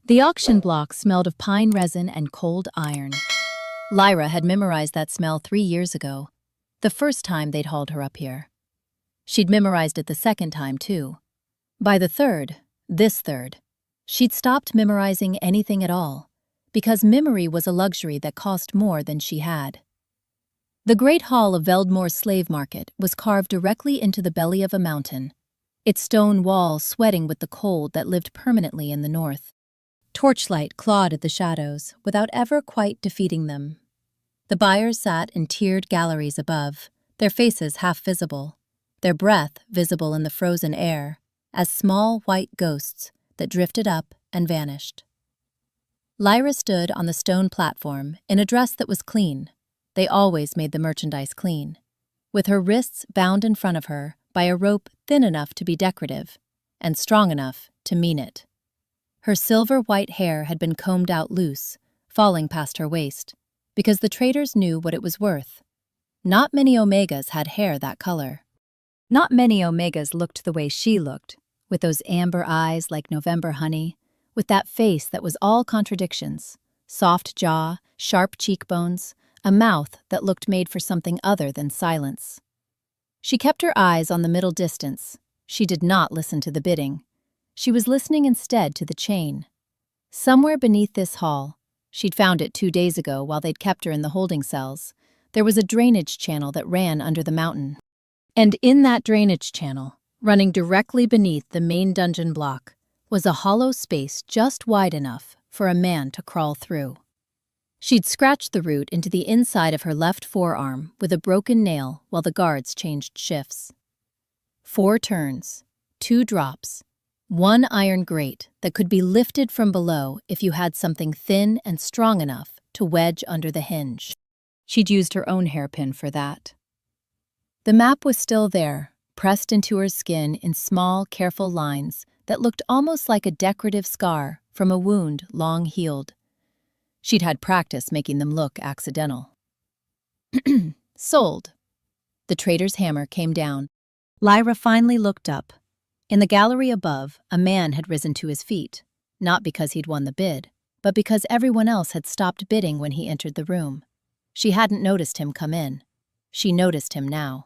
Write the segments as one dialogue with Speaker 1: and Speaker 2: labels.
Speaker 1: The auction block smelled of pine resin and cold iron. Lyra had memorized that smell 3 years ago, the first time they'd hauled her up here. She'd memorized it the second time, too. By the third, she'd stopped memorizing anything at all, because memory was a luxury that cost more than she had. The Great Hall of Veldmore's slave market was carved directly into the belly of a mountain, its stone walls sweating with the cold that lived permanently in the north. Torchlight clawed at the shadows without ever quite defeating them. The buyers sat in tiered galleries above, their faces half visible, their breath visible in the frozen air, as small white ghosts that drifted up and vanished. Lyra stood on the stone platform in a dress that was clean. They always made the merchandise clean, with her wrists bound in front of her by a rope thin enough to be decorative and strong enough to mean it. Her silver-white hair had been combed out loose, falling past her waist, because the traders knew what it was worth. Not many Omegas had hair that color. Not many Omegas looked the way she looked, with those amber eyes like November honey, with that face that was all contradictions, soft jaw, sharp cheekbones, a mouth that looked made for something other than silence. She kept her eyes on the middle distance. She did not listen to the bidding. She was listening instead to the chain. Somewhere beneath this hall, she'd found it 2 days ago while they'd kept her in the holding cells, there was a drainage channel that ran under the mountain. And in that drainage channel, running directly beneath the main dungeon block, was a hollow space just wide enough for a man to crawl through. She'd scratched the route into the inside of her left forearm with a broken nail while the guards changed shifts. 4 turns, 2 drops, 1 iron grate that could be lifted from below if you had something thin and strong enough to wedge under the hinge. She'd used her own hairpin for that. The map was still there, pressed into her skin in small, careful lines that looked almost like a decorative scar from a wound long healed. She'd had practice making them look accidental. Sold. The trader's hammer came down. Lyra finally looked up. In the gallery above, a man had risen to his feet, not because he'd won the bid, but because everyone else had stopped bidding when he entered the room. She hadn't noticed him come in. She noticed him now.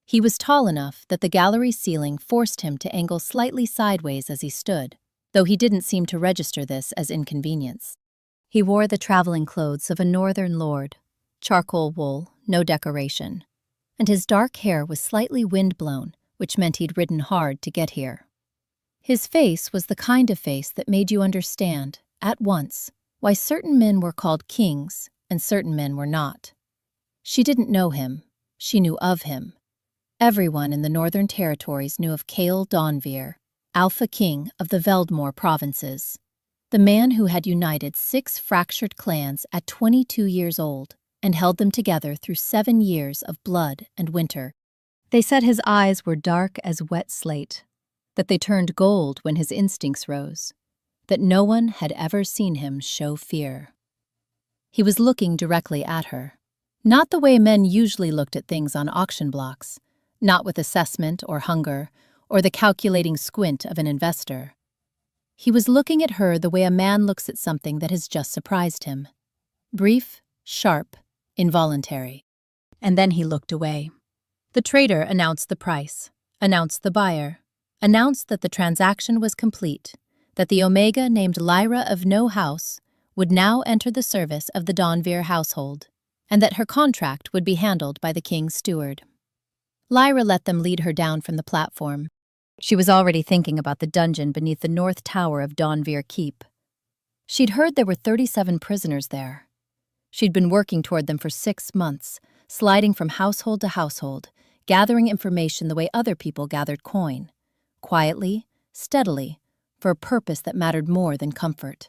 Speaker 1: He was tall enough that the gallery ceiling forced him to angle slightly sideways as he stood, though he didn't seem to register this as inconvenience. He wore the traveling clothes of a northern lord, charcoal wool, no decoration, and his dark hair was slightly wind-blown, which meant he'd ridden hard to get here. His face was the kind of face that made you understand, at once, why certain men were called kings and certain men were not. She didn't know him. She knew of him. Everyone in the Northern Territories knew of Cale Donvir, Alpha King of the Veldmore provinces, the man who had united 6 fractured clans at 22 years old and held them together through 7 years of blood and winter. They said his eyes were dark as wet slate, that they turned gold when his instincts rose, that no one had ever seen him show fear. He was looking directly at her, not the way men usually looked at things on auction blocks, not with assessment or hunger or the calculating squint of an investor. He was looking at her the way a man looks at something that has just surprised him. Brief, sharp, involuntary. And then he looked away. The trader announced the price, announced the buyer, announced that the transaction was complete, that the Omega named Lyra of No House would now enter the service of the Donvir household, and that her contract would be handled by the king's steward. Lyra let them lead her down from the platform. She was already thinking about the dungeon beneath the north tower of Donvir Keep. She'd heard there were 37 prisoners there. She'd been working toward them for 6 months, sliding from household to household, gathering information the way other people gathered coin, quietly, steadily, for a purpose that mattered more than comfort.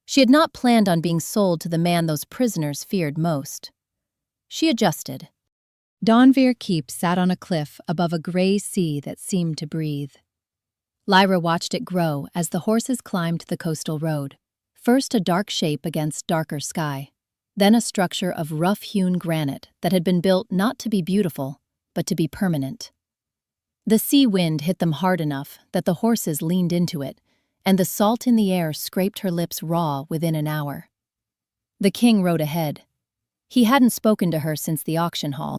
Speaker 1: She had not planned on being sold to the man those prisoners feared most. She adjusted. Donvir Keep sat on a cliff above a gray sea that seemed to breathe. Lyra watched it grow as the horses climbed the coastal road, first a dark shape against darker sky, then a structure of rough-hewn granite that had been built not to be beautiful, but to be permanent. The sea wind hit them hard enough that the horses leaned into it, and the salt in the air scraped her lips raw within an hour. The king rode ahead. He hadn't spoken to her since the auction hall.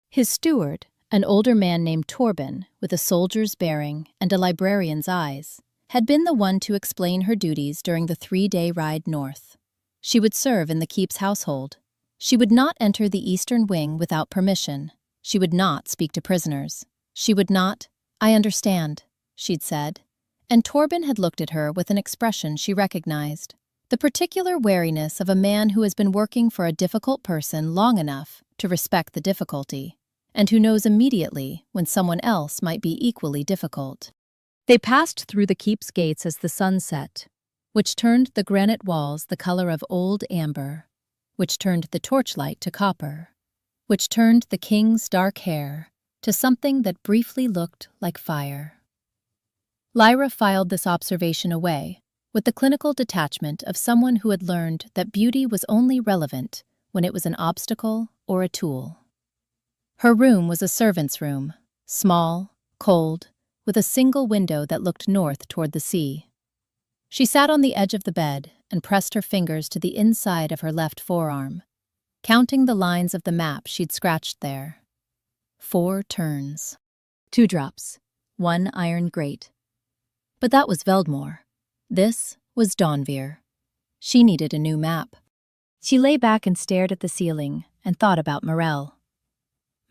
Speaker 1: His steward, an older man named Torben, with a soldier's bearing and a librarian's eyes, had been the one to explain her duties during the 3-day ride north. She would serve in the keep's household. She would not enter the eastern wing without permission. She would not speak to prisoners. She would not— "I understand," she'd said. And Torben had looked at her with an expression she recognized. The particular wariness of a man who has been working for a difficult person long enough to respect the difficulty, and who knows immediately when someone else might be equally difficult. They passed through the keep's gates as the sun set, which turned the granite walls the color of old amber, which turned the torchlight to copper, which turned the king's dark hair to something that briefly looked like fire. Lyra filed this observation away with the clinical detachment of someone who had learned that beauty was only relevant when it was an obstacle or a tool. Her room was a servant's room, small, cold, with a single window that looked north toward the sea. She sat on the edge of the bed and pressed her fingers to the inside of her left forearm, counting the lines of the map she'd scratched there. 4 turns. 2 drops. 1 iron grate. But that was Veldmore. This was Dawnveer. She needed a new map. She lay back and stared at the ceiling and thought about Morel.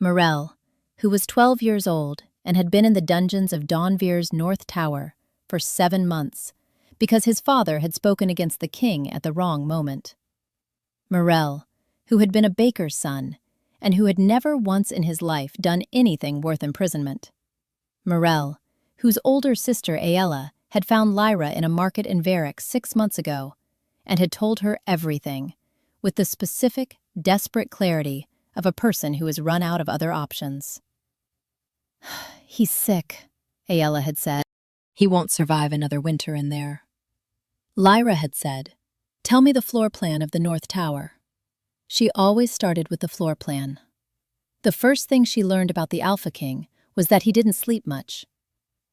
Speaker 1: Morel, who was 12 years old and had been in the dungeons of Dawnveer's North Tower for 7 months because his father had spoken against the king at the wrong moment. Morel, who had been a baker's son and who had never once in his life done anything worth imprisonment. Morel, whose older sister Aella had found Lyra in a market in Varick 6 months ago and had told her everything, with the specific, desperate clarity of a person who has run out of other options. "He's sick," Aella had said. "He won't survive another winter in there." Lyra had said, "Tell me the floor plan of the North Tower." She always started with the floor plan. The first thing she learned about the Alpha King was that he didn't sleep much.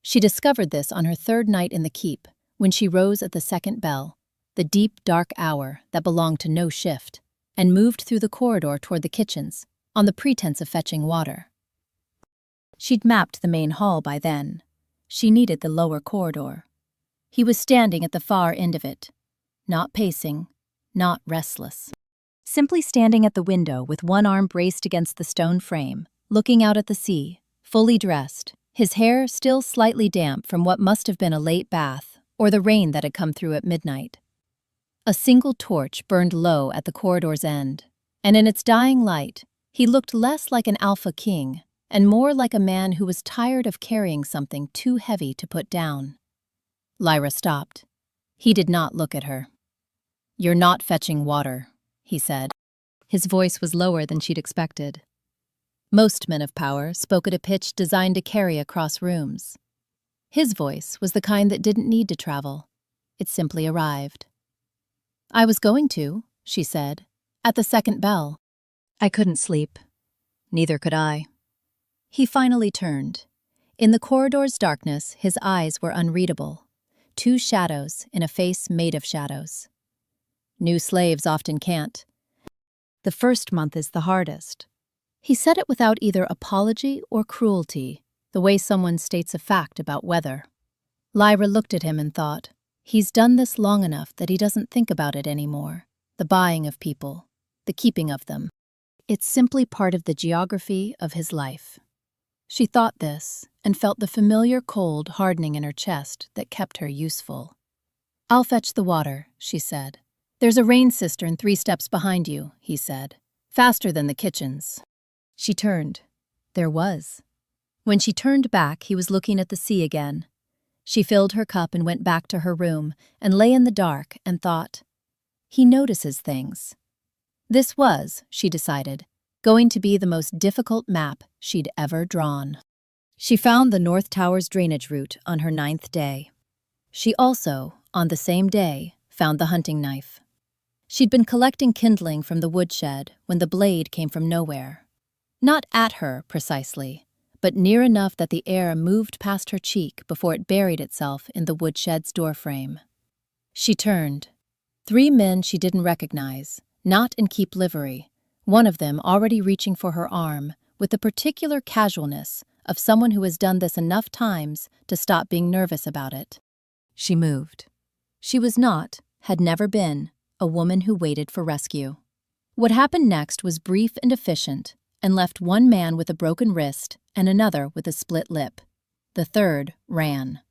Speaker 1: She discovered this on her 3rd night in the keep, when she rose at the 2nd bell, the deep, dark hour that belonged to no shift, and moved through the corridor toward the kitchens, on the pretense of fetching water. She'd mapped the main hall by then. She needed the lower corridor. He was standing at the far end of it, not pacing, not restless. Simply standing at the window with one arm braced against the stone frame, looking out at the sea, fully dressed, his hair still slightly damp from what must have been a late bath or the rain that had come through at midnight. A single torch burned low at the corridor's end, and in its dying light, he looked less like an Alpha King and more like a man who was tired of carrying something too heavy to put down. Lyra stopped. He did not look at her. "You're not fetching water," he said. His voice was lower than she'd expected. Most men of power spoke at a pitch designed to carry across rooms. His voice was the kind that didn't need to travel. It simply arrived. "I was going to," she said, "at the 2nd bell. I couldn't sleep. Neither could I." He finally turned. In the corridor's darkness, his eyes were unreadable. 2 shadows in a face made of shadows. New slaves often can't. The first month is the hardest. He said it without either apology or cruelty, the way someone states a fact about weather. Lyra looked at him and thought, he's done this long enough that he doesn't think about it anymore. The buying of people, the keeping of them. It's simply part of the geography of his life. She thought this and felt the familiar cold hardening in her chest that kept her useful. "I'll fetch the water," she said. "There's a rain cistern 3 steps behind you," he said. "Faster than the kitchens." She turned. There was. When she turned back, he was looking at the sea again. She filled her cup and went back to her room and lay in the dark and thought, he notices things. This was, she decided, going to be the most difficult map she'd ever drawn. She found the North Tower's drainage route on her 9th day. She also, on the same day, found the hunting knife. She'd been collecting kindling from the woodshed when the blade came from nowhere. Not at her, precisely, but near enough that the air moved past her cheek before it buried itself in the woodshed's doorframe. She turned. 3 men she didn't recognize, not in keep livery, one of them already reaching for her arm with the particular casualness of someone who has done this enough times to stop being nervous about it. She moved. She was not, had never been, a woman who waited for rescue. What happened next was brief and efficient, and left one man with a broken wrist and another with a split lip. The third ran.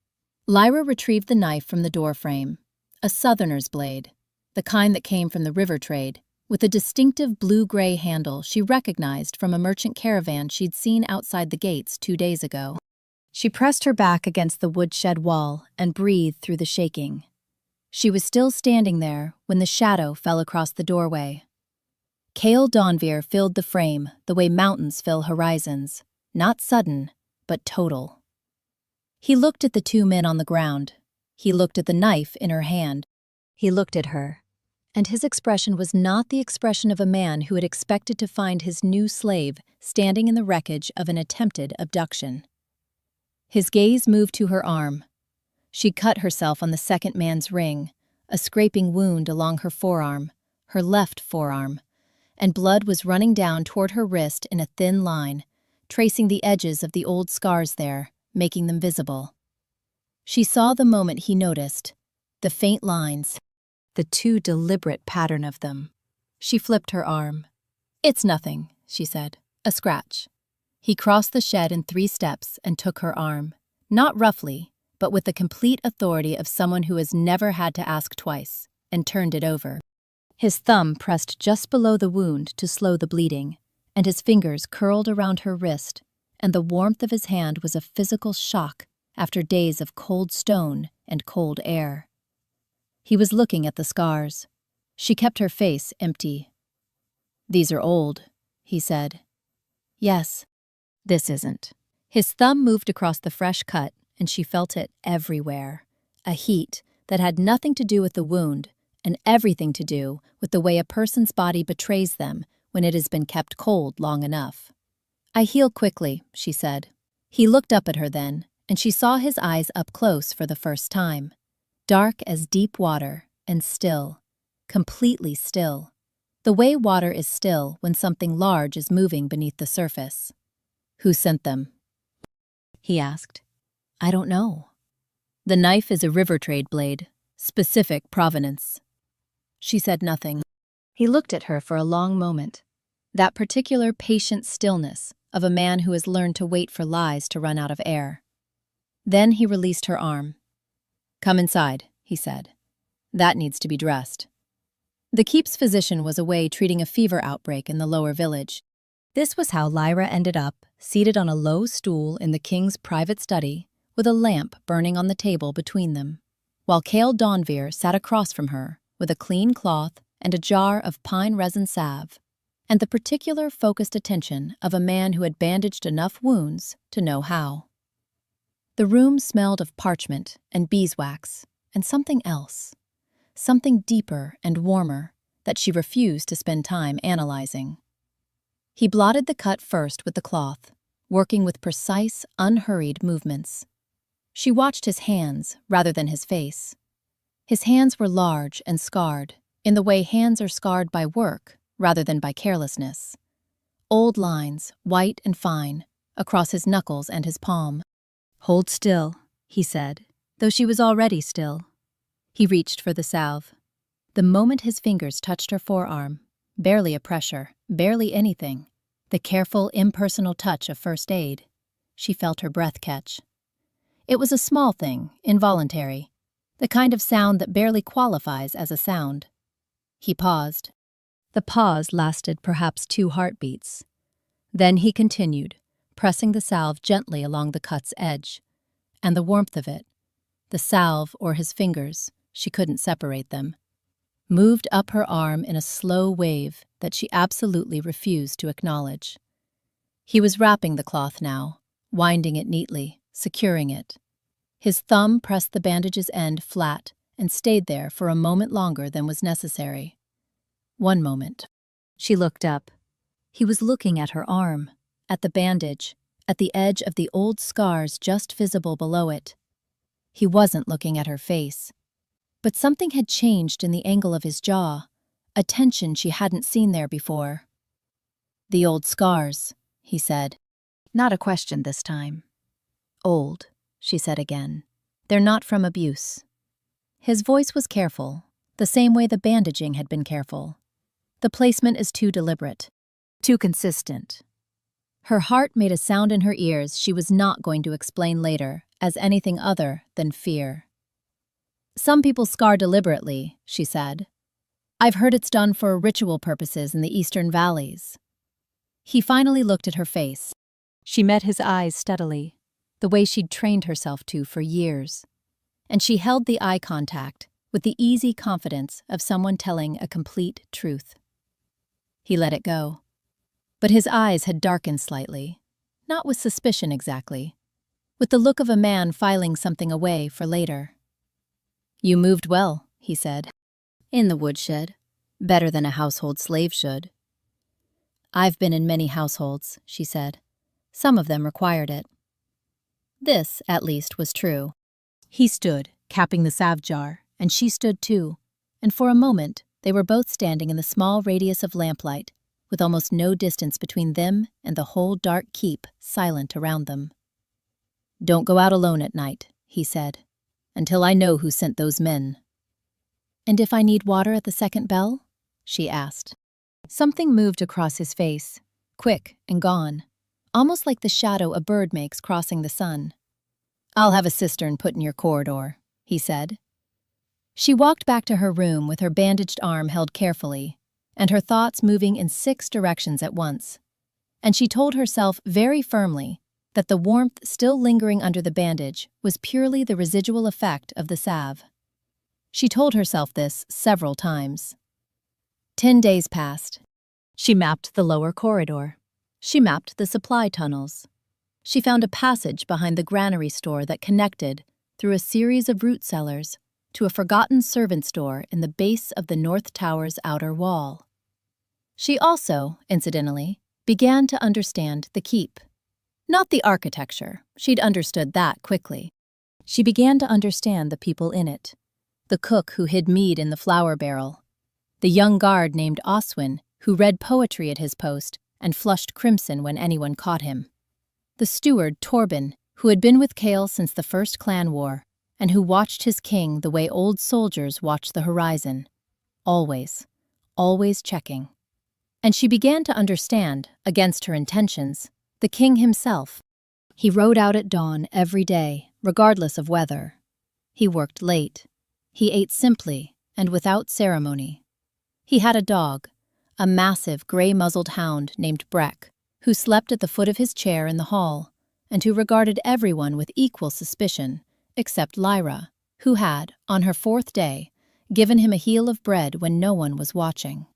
Speaker 1: Lyra retrieved the knife from the doorframe, a southerner's blade, the kind that came from the river trade, with a distinctive blue-gray handle she recognized from a merchant caravan she'd seen outside the gates 2 days ago. She pressed her back against the woodshed wall and breathed through the shaking. She was still standing there when the shadow fell across the doorway. Cale Donvir filled the frame the way mountains fill horizons, not sudden, but total. He looked at the 2 men on the ground. He looked at the knife in her hand. He looked at her, and his expression was not the expression of a man who had expected to find his new slave standing in the wreckage of an attempted abduction. His gaze moved to her arm. She'd cut herself on the second man's ring, a scraping wound along her forearm, her left forearm, and blood was running down toward her wrist in a thin line, tracing the edges of the old scars there, making them visible. She saw the moment he noticed, the faint lines, the too deliberate pattern of them. She flipped her arm. "It's nothing," she said. "A scratch." He crossed the shed in 3 steps and took her arm, not roughly, but with the complete authority of someone who has never had to ask twice, and turned it over. His thumb pressed just below the wound to slow the bleeding, and his fingers curled around her wrist, and the warmth of his hand was a physical shock after days of cold stone and cold air. He was looking at the scars. She kept her face empty. "These are old," he said. "Yes, this isn't." His thumb moved across the fresh cut, and she felt it everywhere, a heat that had nothing to do with the wound, and everything to do with the way a person's body betrays them when it has been kept cold long enough. "I heal quickly," she said. He looked up at her then, and she saw his eyes up close for the first time. Dark as deep water, and still, completely still. The way water is still when something large is moving beneath the surface. "Who sent them?" he asked. "I don't know." "The knife is a river trade blade, specific provenance." She said nothing. He looked at her for a long moment. That particular patient stillness of a man who has learned to wait for lies to run out of air. Then he released her arm. "Come inside," he said. "That needs to be dressed." The keep's physician was away treating a fever outbreak in the lower village. This was how Lyra ended up, seated on a low stool in the king's private study, with a lamp burning on the table between them, while Cale Donvir sat across from her with a clean cloth and a jar of pine resin salve, and the particular focused attention of a man who had bandaged enough wounds to know how. The room smelled of parchment and beeswax and something else, something deeper and warmer that she refused to spend time analyzing. He blotted the cut first with the cloth, working with precise, unhurried movements. She watched his hands rather than his face. His hands were large and scarred, in the way hands are scarred by work rather than by carelessness. Old lines, white and fine, across his knuckles and his palm. "Hold still," he said, though she was already still. He reached for the salve. The moment his fingers touched her forearm, barely a pressure, barely anything, the careful, impersonal touch of first aid, she felt her breath catch. It was a small thing, involuntary, the kind of sound that barely qualifies as a sound. He paused. The pause lasted perhaps 2 heartbeats. Then he continued, pressing the salve gently along the cut's edge, and the warmth of it, the salve or his fingers, she couldn't separate them, moved up her arm in a slow wave that she absolutely refused to acknowledge. He was wrapping the cloth now, winding it neatly, securing it. His thumb pressed the bandage's end flat and stayed there for a moment longer than was necessary. 1 moment. She looked up. He was looking at her arm, at the bandage, at the edge of the old scars just visible below it. He wasn't looking at her face. But something had changed in the angle of his jaw, a tension she hadn't seen there before. "The old scars," he said. Not a question this time. "Old," she said again. "They're not from abuse." His voice was careful, the same way the bandaging had been careful. The placement is too deliberate, too consistent. Her heart made a sound in her ears she was not going to explain later as anything other than fear. "Some people scar deliberately," she said. "I've heard it's done for ritual purposes in the eastern valleys." He finally looked at her face. She met his eyes steadily, the way she'd trained herself to for years. And she held the eye contact with the easy confidence of someone telling a complete truth. He let it go. But his eyes had darkened slightly, not with suspicion exactly, with the look of a man filing something away for later. "You moved well," he said. "In the woodshed. Better than a household slave should." "I've been in many households," she said. "Some of them required it." This, at least, was true. He stood, capping the salve jar, and she stood too, and for a moment they were both standing in the small radius of lamplight, with almost no distance between them and the whole dark keep silent around them. "Don't go out alone at night," he said, "until I know who sent those men." "And if I need water at the second bell?" she asked. Something moved across his face, quick and gone, almost like the shadow a bird makes crossing the sun. "I'll have a cistern put in your corridor," he said. She walked back to her room with her bandaged arm held carefully, and her thoughts moving in 6 directions at once. And she told herself very firmly that the warmth still lingering under the bandage was purely the residual effect of the salve. She told herself this several times. 10 days passed. She mapped the lower corridor. She mapped the supply tunnels. She found a passage behind the granary store that connected, through a series of root cellars, to a forgotten servants' door in the base of the North Tower's outer wall. She also, incidentally, began to understand the keep. Not the architecture, she'd understood that quickly. She began to understand the people in it. The cook who hid mead in the flour barrel. The young guard named Oswin, who read poetry at his post and flushed crimson when anyone caught him. The steward, Torben, who had been with Kale since the first clan war, and who watched his king the way old soldiers watch the horizon. Always, always checking. And she began to understand, against her intentions, the king himself. He rode out at dawn every day, regardless of weather. He worked late. He ate simply and without ceremony. He had a dog, a massive gray-muzzled hound named Breck, who slept at the foot of his chair in the hall, and who regarded everyone with equal suspicion, except Lyra, who had, on her 4th day, given him a heel of bread when no one was watching.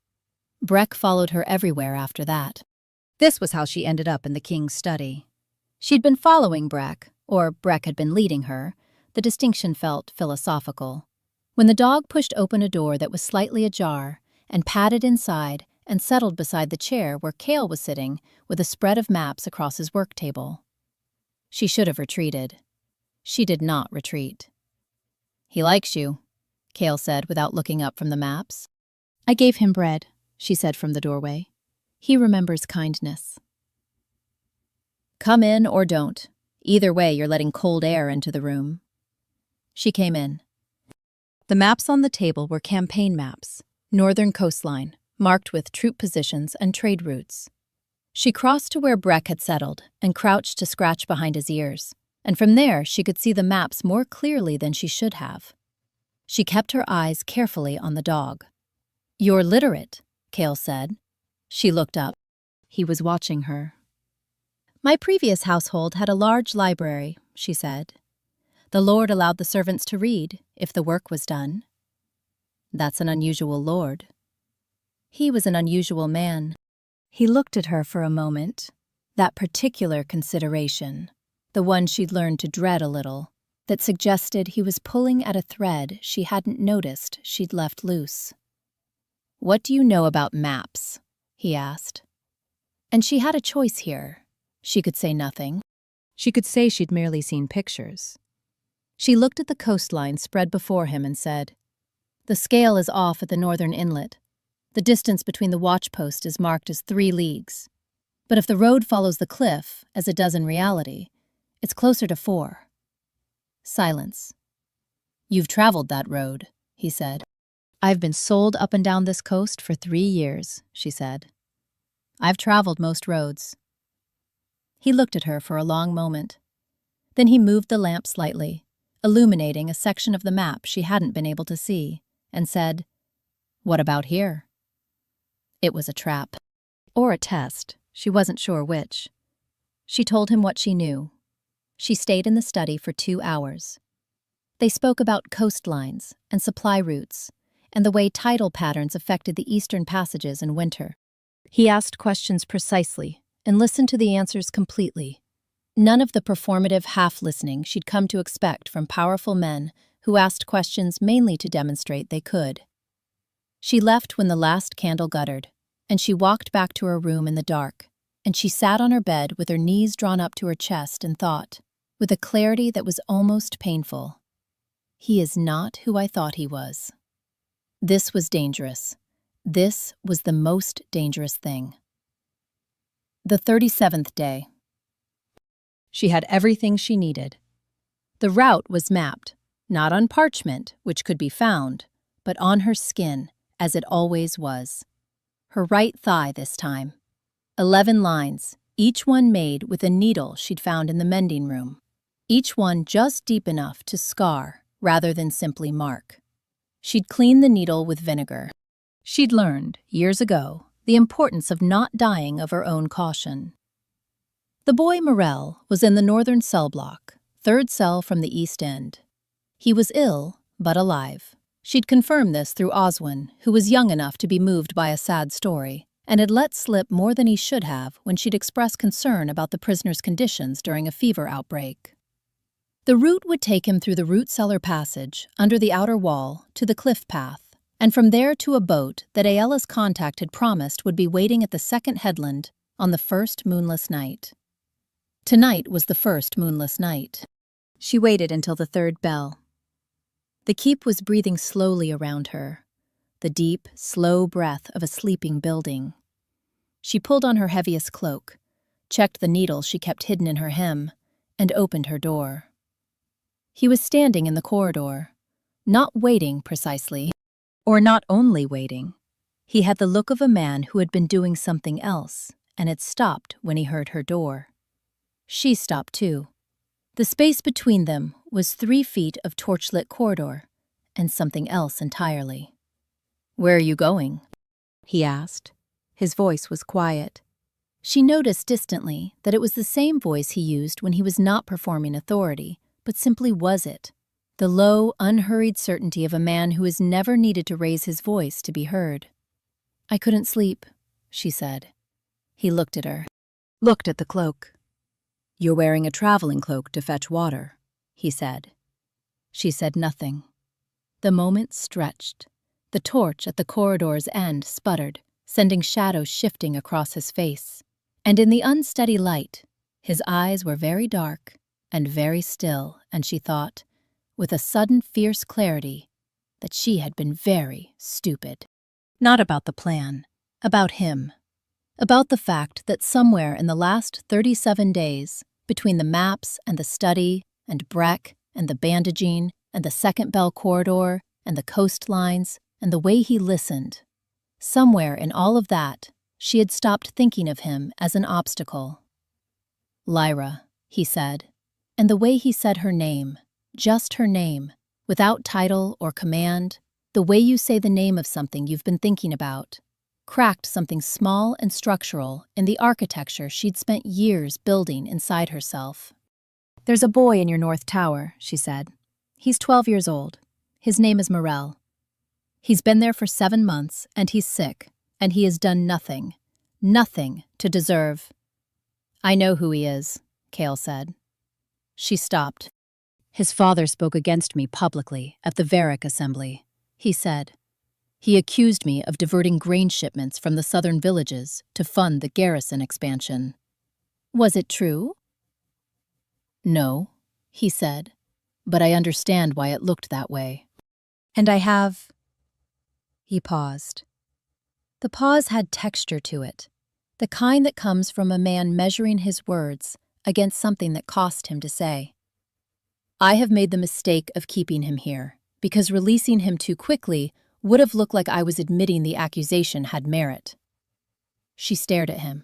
Speaker 1: Breck followed her everywhere after that. This was how she ended up in the king's study. She'd been following Breck, or Breck had been leading her. The distinction felt philosophical. When the dog pushed open a door that was slightly ajar, and padded inside and settled beside the chair where Kale was sitting with a spread of maps across his work table. She should have retreated. She did not retreat. "He likes you," Kale said without looking up from the maps. "I gave him bread," she said from the doorway. "He remembers kindness." "Come in or don't. Either way, you're letting cold air into the room." She came in. The maps on the table were campaign maps, northern coastline, marked with troop positions and trade routes. She crossed to where Breck had settled and crouched to scratch behind his ears, and from there she could see the maps more clearly than she should have. She kept her eyes carefully on the dog. "You're literate," Kale said. She looked up. He was watching her. "My previous household had a large library," she said. "The Lord allowed the servants to read, if the work was done." "That's an unusual lord." He was an unusual man. He looked at her for a moment. That particular consideration, the one she'd learned to dread a little, that suggested he was pulling at a thread she hadn't noticed she'd left loose. "What do you know about maps?" he asked. And she had a choice here. She could say nothing.
Speaker 2: She could say she'd merely seen pictures.
Speaker 1: She looked at the coastline spread before him and said, "The scale is off at the northern inlet. The distance between the watchpost is marked as 3 leagues. But if the road follows the cliff, as it does in reality, it's closer to 4. Silence. "You've traveled that road," he said. "I've been sold up and down this coast for 3 years," she said. "I've traveled most roads." He looked at her for a long moment. Then he moved the lamp slightly, illuminating a section of the map she hadn't been able to see, and said, "What about here?" It was a trap. Or a test. She wasn't sure which. She told him what she knew. She stayed in the study for 2 hours. They spoke about coastlines and supply routes, and the way tidal patterns affected the eastern passages in winter. He asked questions precisely and listened to the answers completely. None of the performative half-listening she'd come to expect from powerful men who asked questions mainly to demonstrate they could. She left when the last candle guttered, and she walked back to her room in the dark, and she sat on her bed with her knees drawn up to her chest and thought, with a clarity that was almost painful, "He is not who I thought he was." This was dangerous. This was the most dangerous thing. The 37th day. She had everything she needed. The route was mapped, not on parchment, which could be found, but on her skin, as it always was. Her right thigh this time. 11 lines, each one made with a needle she'd found in the mending room. Each one just deep enough to scar rather than simply mark. She'd cleaned the needle with vinegar. She'd learned, years ago, the importance of not dying of her own caution. The boy Morel was in the northern cell block, 3rd cell from the east end. He was ill, but alive. She'd confirmed this through Oswin, who was young enough to be moved by a sad story, and had let slip more than he should have when she'd expressed concern about the prisoner's conditions during a fever outbreak. The route would take him through the root cellar passage, under the outer wall, to the cliff path, and from there to a boat that Ayala's contact had promised would be waiting at the second headland on the first moonless night. Tonight was the first moonless night. She waited until the 3rd bell. The keep was breathing slowly around her, the deep, slow breath of a sleeping building. She pulled on her heaviest cloak, checked the needle she kept hidden in her hem, and opened her door. He was standing in the corridor, not waiting precisely, or not only waiting. He had the look of a man who had been doing something else and had stopped when he heard her door. She stopped too. The space between them was 3 feet of torchlit corridor and something else entirely. "Where are you going?" he asked. His voice was quiet. She noticed distantly that it was the same voice he used when he was not performing authority, but simply was it. The low, unhurried certainty of a man who has never needed to raise his voice to be heard. "I couldn't sleep," she said. He looked at her, looked at the cloak. "You're wearing a traveling cloak to fetch water," he said. She said nothing. The moment stretched. The torch at the corridor's end sputtered, sending shadows shifting across his face. And in the unsteady light, his eyes were very dark and very still, and she thought, with a sudden fierce clarity, that she had been very stupid. Not about the plan, about him. About the fact that somewhere in the last 37 days, between the maps and the study, and Breck, and the bandaging, and the second bell corridor, and the coastlines, and the way he listened, somewhere in all of that, she had stopped thinking of him as an obstacle. "Lyra," he said, and the way he said her name, just her name, without title or command, the way you say the name of something you've been thinking about, cracked something small and structural in the architecture she'd spent years building inside herself. "There's a boy in your north tower," she said. "He's 12 years old. His name is Morel. He's been there for 7 months, and he's sick, and he has done nothing to deserve—" "I know who he is," Cale said. She stopped. "His father spoke against me publicly at the Varick Assembly," he said. "He accused me of diverting grain shipments from the southern villages to fund the garrison expansion." Was it true? No, he said, but I understand why it looked that way.
Speaker 2: And I have... He paused. The pause had texture to it, the kind that comes from a man measuring his words against something that cost him to say.
Speaker 1: I have made the mistake of keeping him here, because releasing him too quickly would have looked like I was admitting the accusation had merit. She stared at him.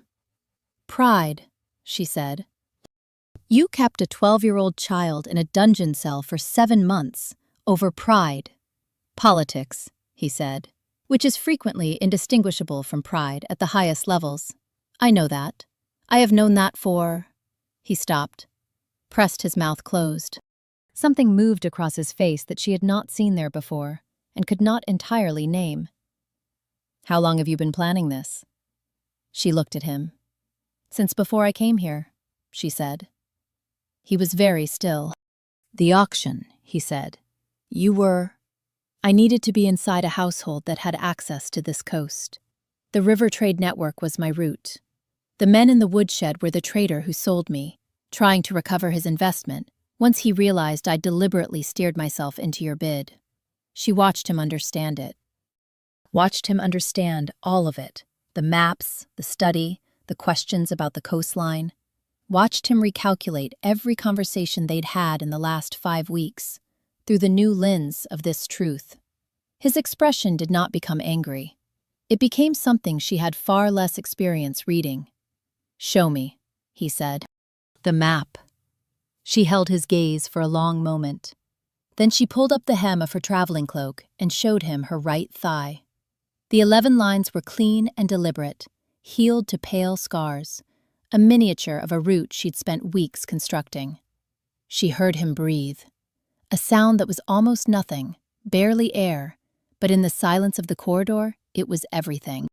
Speaker 1: Pride, she said. You kept a 12-year-old child in a dungeon cell for 7 months over pride. Politics, he said, which is frequently indistinguishable from pride at the highest levels. I know that. I have known that for... He stopped, pressed his mouth closed. Something moved across his face that she had not seen there before and could not entirely name. How long have you been planning this? She looked at him. Since before I came here, she said. He was very still. The auction, he said. You were... I needed to be inside a household that had access to this coast. The river trade network was my route. The men in the woodshed were the trader who sold me, trying to recover his investment, once he realized I deliberately steered myself into your bid. She watched him understand it. Watched him understand all of it. The maps, the study, the questions about the coastline. Watched him recalculate every conversation they'd had in the last 5 weeks, through the new lens of this truth. His expression did not become angry. It became something she had far less experience reading. Show me, he said. The map. She held his gaze for a long moment. Then she pulled up the hem of her traveling cloak and showed him her right thigh. The 11 lines were clean and deliberate, healed to pale scars, a miniature of a route she'd spent weeks constructing. She heard him breathe, a sound that was almost nothing, barely air, but in the silence of the corridor, it was everything.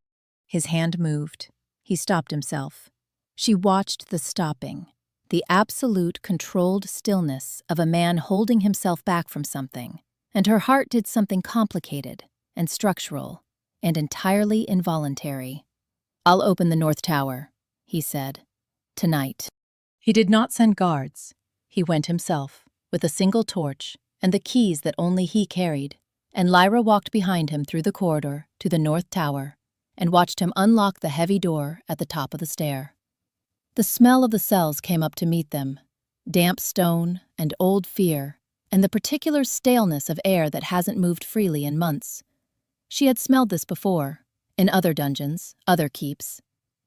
Speaker 1: His hand moved. He stopped himself. She watched the stopping, the absolute controlled stillness of a man holding himself back from something, and her heart did something complicated and structural and entirely involuntary. I'll open the North Tower, he said. Tonight. He did not send guards. He went himself, with a single torch and the keys that only he carried, and Lyra walked behind him through the corridor to the North Tower and watched him unlock the heavy door at the top of the stair. The smell of the cells came up to meet them, damp stone and old fear, and the particular staleness of air that hasn't moved freely in months. She had smelled this before, in other dungeons, other keeps.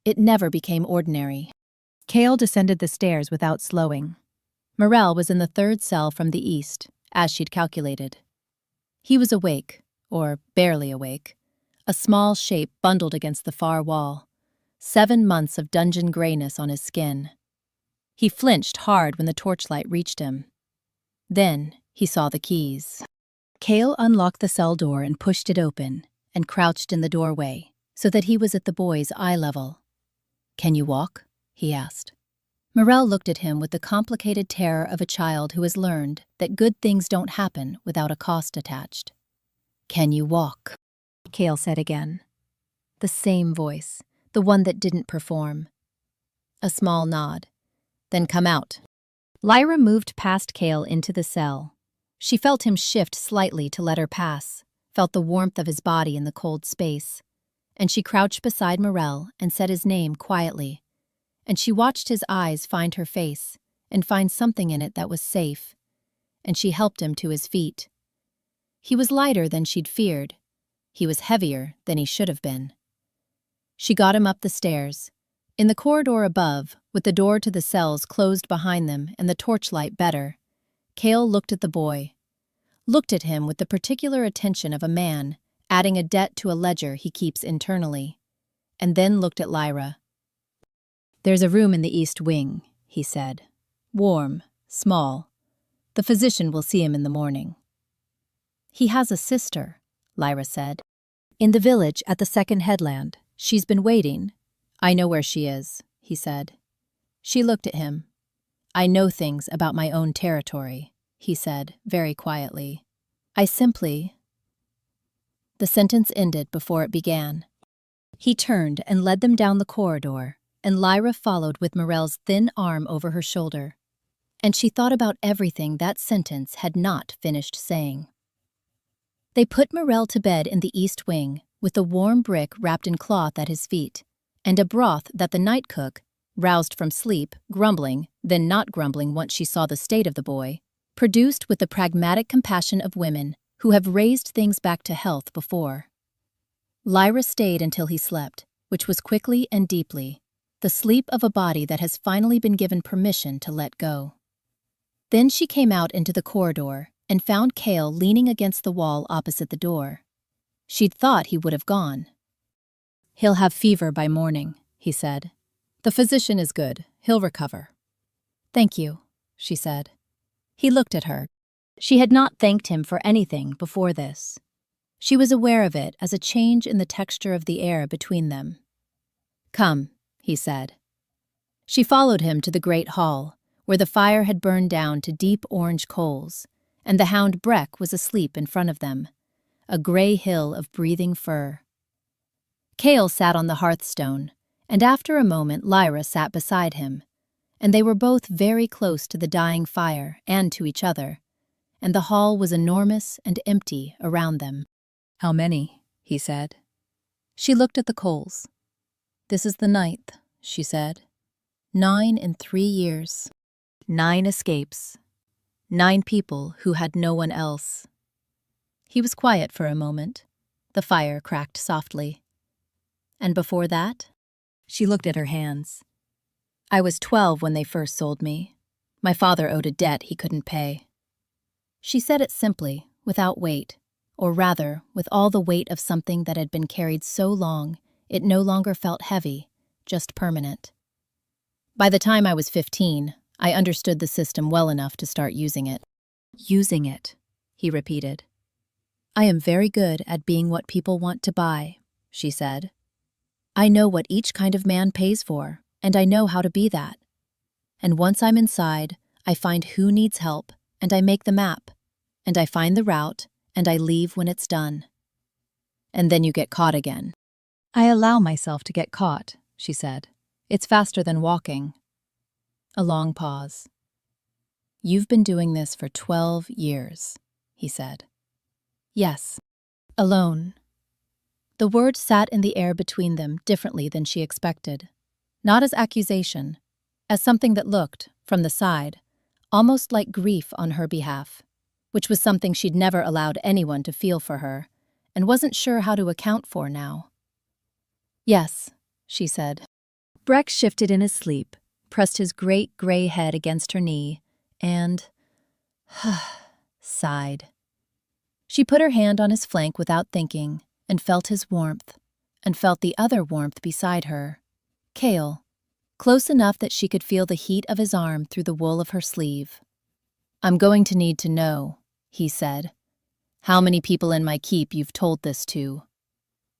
Speaker 1: It never became ordinary. Cale descended the stairs without slowing. Morel was in the 3rd cell from the east, as she'd calculated. He was awake, or barely awake, a small shape bundled against the far wall, 7 months of dungeon grayness on his skin. He flinched hard when the torchlight reached him. Then he saw the keys. Cale unlocked the cell door and pushed it open, and crouched in the doorway, so that he was at the boy's eye level. Can you walk? He asked. Morel looked at him with the complicated terror of a child who has learned that good things don't happen without a cost attached. Can you walk? Cale said again. The same voice, the one that didn't perform. A small nod. Then come out. Lyra moved past Cale into the cell. She felt him shift slightly to let her pass, felt the warmth of his body in the cold space. And she crouched beside Morel and said his name quietly. And she watched his eyes find her face and find something in it that was safe. And she helped him to his feet. He was lighter than she'd feared. He was heavier than he should have been. She got him up the stairs. In the corridor above, with the door to the cells closed behind them and the torchlight better, Cale looked at the boy. Looked at him with the particular attention of a man adding a debt to a ledger he keeps internally. And then looked at Lyra. There's a room in the east wing, he said. Warm, small. The physician will see him in the morning. He has a sister, Lyra said. In the village at the second headland. She's been waiting. I know where she is, he said. She looked at him. I know things about my own territory, he said, very quietly. I simply... The sentence ended before it began. He turned and led them down the corridor, and Lyra followed with Morel's thin arm over her shoulder. And she thought about everything that sentence had not finished saying. They put Morel to bed in the east wing, with a warm brick wrapped in cloth at his feet, and a broth that the night cook, roused from sleep, grumbling, then not grumbling once she saw the state of the boy, produced with the pragmatic compassion of women who have raised things back to health before. Lyra stayed until he slept, which was quickly and deeply, the sleep of a body that has finally been given permission to let go. Then she came out into the corridor and found Cale leaning against the wall opposite the door. She'd thought he would have gone. "He'll have fever by morning," he said. "The physician is good. He'll recover." "Thank you," she said. He looked at her. She had not thanked him for anything before this. She was aware of it as a change in the texture of the air between them. "Come," he said. She followed him to the great hall, where the fire had burned down to deep orange coals, and the hound Breck was asleep in front of them, a gray hill of breathing fur. Cale sat on the hearthstone, and after a moment Lyra sat beside him, and they were both very close to the dying fire and to each other, and the hall was enormous and empty around them. "How many?" he said. She looked at the coals. "This is the 9th, she said. 9 in 3 years. 9 escapes. 9 people who had no one else." He was quiet for a moment. The fire cracked softly. "And before that?" She looked at her hands. "I was 12 when they first sold me. My father owed a debt he couldn't pay." She said it simply, without weight, or rather, with all the weight of something that had been carried so long it no longer felt heavy, just permanent. "By the time I was 15, I understood the system well enough to start using it." "Using it," he repeated. "I am very good at being what people want to buy," she said. "I know what each kind of man pays for, and I know how to be that. And once I'm inside, I find who needs help, and I make the map, and I find the route, and I leave when it's done." "And then you get caught again." "I allow myself to get caught," she said. "It's faster than walking." A long pause. "You've been doing this for 12 years, he said. "Yes. Alone." The word sat in the air between them differently than she expected. Not as accusation, as something that looked, from the side, almost like grief on her behalf, which was something she'd never allowed anyone to feel for her, and wasn't sure how to account for now. "Yes," she said. Breck shifted in his sleep, pressed his great gray head against her knee, and sighed. She put her hand on his flank without thinking, and felt his warmth, and felt the other warmth beside her. Cale, close enough that she could feel the heat of his arm through the wool of her sleeve. "I'm going to need to know," he said, "how many people in my keep you've told this to."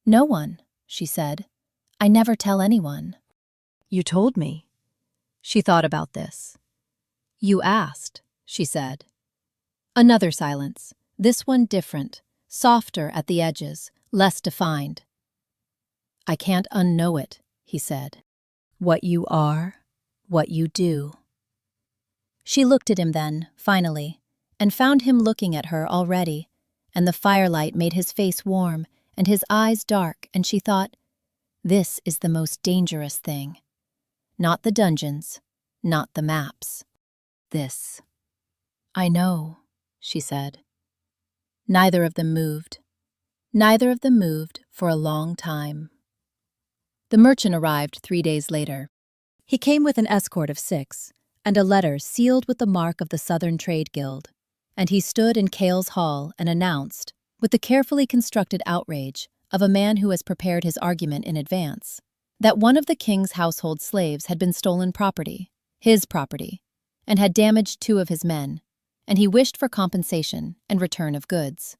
Speaker 1: "No one," she said. "I never tell anyone." "You told me." She thought about this. "You asked," she said. Another silence, this one different, softer at the edges, less defined. "I can't unknow it," he said. "What you are, what you do." She looked at him then, finally, and found him looking at her already, and the firelight made his face warm and his eyes dark, and she thought, this is the most dangerous thing. Not the dungeons, not the maps. This. "I know," she said. Neither of them moved. Neither of them moved for a long time. The merchant arrived 3 days later. He came with an escort of 6, and a letter sealed with the mark of the Southern Trade Guild, and he stood in Cale's hall and announced, with the carefully constructed outrage of a man who has prepared his argument in advance, that one of the king's household slaves had been stolen property, his property, and had damaged 2 of his men, and he wished for compensation and return of goods.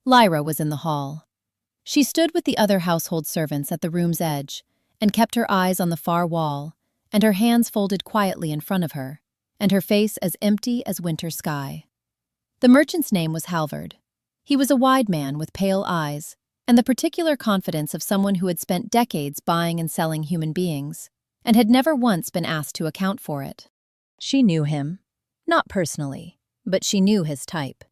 Speaker 1: Lyra was in the hall. She stood with the other household servants at the room's edge and kept her eyes on the far wall, and her hands folded quietly in front of her, and her face as empty as winter sky. The merchant's name was Halvard. He was a wide man with pale eyes, and the particular confidence of someone who had spent decades buying and selling human beings, and had never once been asked to account for it. She knew him, not personally, but she knew his type.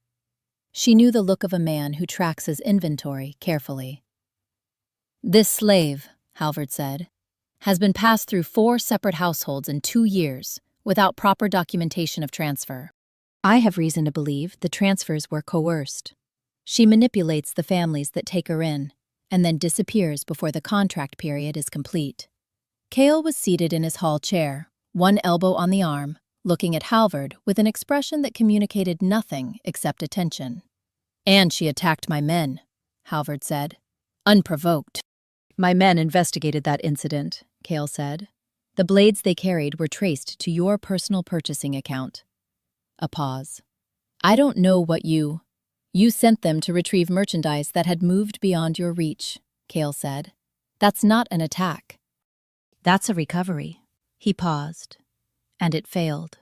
Speaker 1: She knew the look of a man who tracks his inventory carefully. "This slave," Halvard said, "has been passed through 4 separate households in 2 years without proper documentation of transfer. I have reason to believe the transfers were coerced. She manipulates the families that take her in, and then disappears before the contract period is complete." Kale was seated in his hall chair, one elbow on the arm, looking at Halvard with an expression that communicated nothing except attention. "And she attacked my men," Halvard said, "unprovoked." "My men investigated that incident," Kale said. "The blades they carried were traced to your personal purchasing account." A pause. "I don't know what you sent them to retrieve merchandise that had moved beyond your reach," Kale said. "That's not an attack. That's a recovery." He paused, and it failed.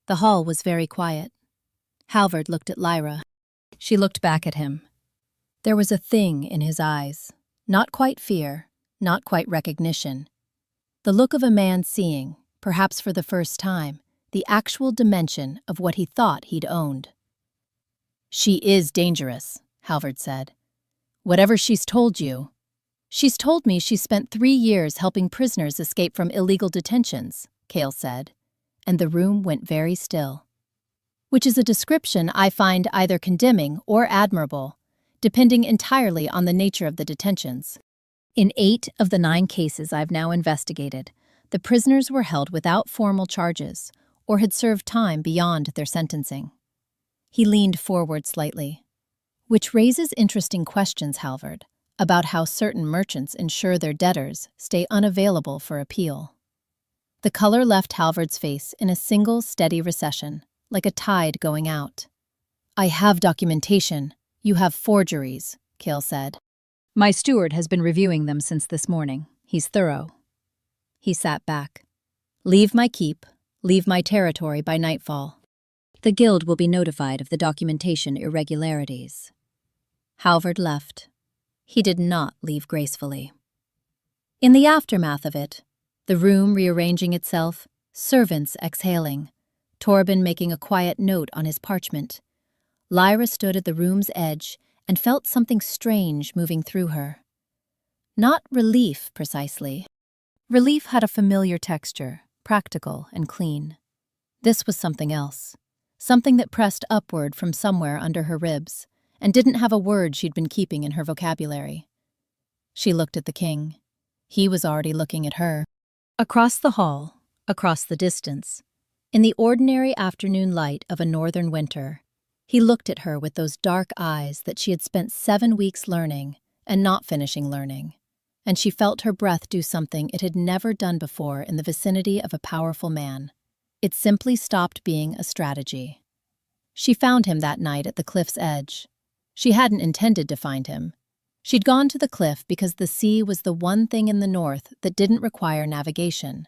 Speaker 1: The hall was very quiet. Halvard looked at Lyra. She looked back at him. There was a thing in his eyes, not quite fear, not quite recognition. The look of a man seeing, perhaps for the first time, the actual dimension of what he thought he'd owned. "She is dangerous," Halvard said. "Whatever she's told you." "She's told me she spent 3 years helping prisoners escape from illegal detentions," Kale said, and the room went very still. "Which is a description I find either condemning or admirable, depending entirely on the nature of the detentions. In 8 of the 9 cases I've now investigated, the prisoners were held without formal charges or had served time beyond their sentencing." He leaned forward slightly. "Which raises interesting questions, Halvard, about how certain merchants ensure their debtors stay unavailable for appeal." The color left Halvard's face in a single steady recession, like a tide going out. "I have documentation. You have forgeries," Kale said. "My steward has been reviewing them since this morning. He's thorough." He sat back. "Leave my keep, leave my territory by nightfall. The guild will be notified of the documentation irregularities." Halvard left. He did not leave gracefully. In the aftermath of it, the room rearranging itself, servants exhaling, Torben making a quiet note on his parchment, Lyra stood at the room's edge and felt something strange moving through her. Not relief, precisely. Relief had a familiar texture, practical and clean. This was something else, something that pressed upward from somewhere under her ribs, and didn't have a word she'd been keeping in her vocabulary. She looked at the king. He was already looking at her. Across the hall, across the distance, in the ordinary afternoon light of a northern winter, he looked at her with those dark eyes that she had spent 7 weeks learning and not finishing learning, and she felt her breath do something it had never done before in the vicinity of a powerful man. It simply stopped being a strategy. She found him that night at the cliff's edge. She hadn't intended to find him. She'd gone to the cliff because the sea was the one thing in the north that didn't require navigation.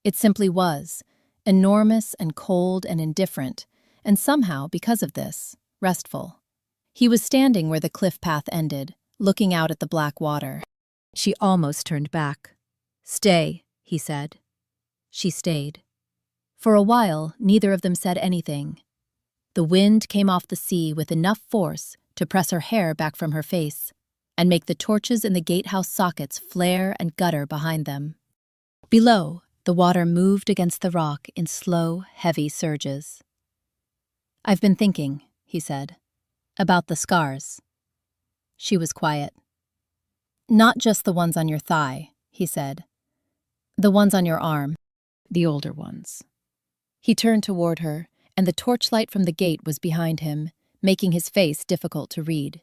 Speaker 1: It simply was, enormous and cold and indifferent, and somehow, because of this, restful. He was standing where the cliff path ended, looking out at the black water. She almost turned back. "Stay," he said. She stayed. For a while, neither of them said anything. The wind came off the sea with enough force to press her hair back from her face and make the torches in the gatehouse sockets flare and gutter behind them. Below, the water moved against the rock in slow, heavy surges. "I've been thinking," he said, "about the scars." She was quiet. "Not just the ones on your thigh," he said. "The ones on your arm. The older ones." He turned toward her, and the torchlight from the gate was behind him, making his face difficult to read.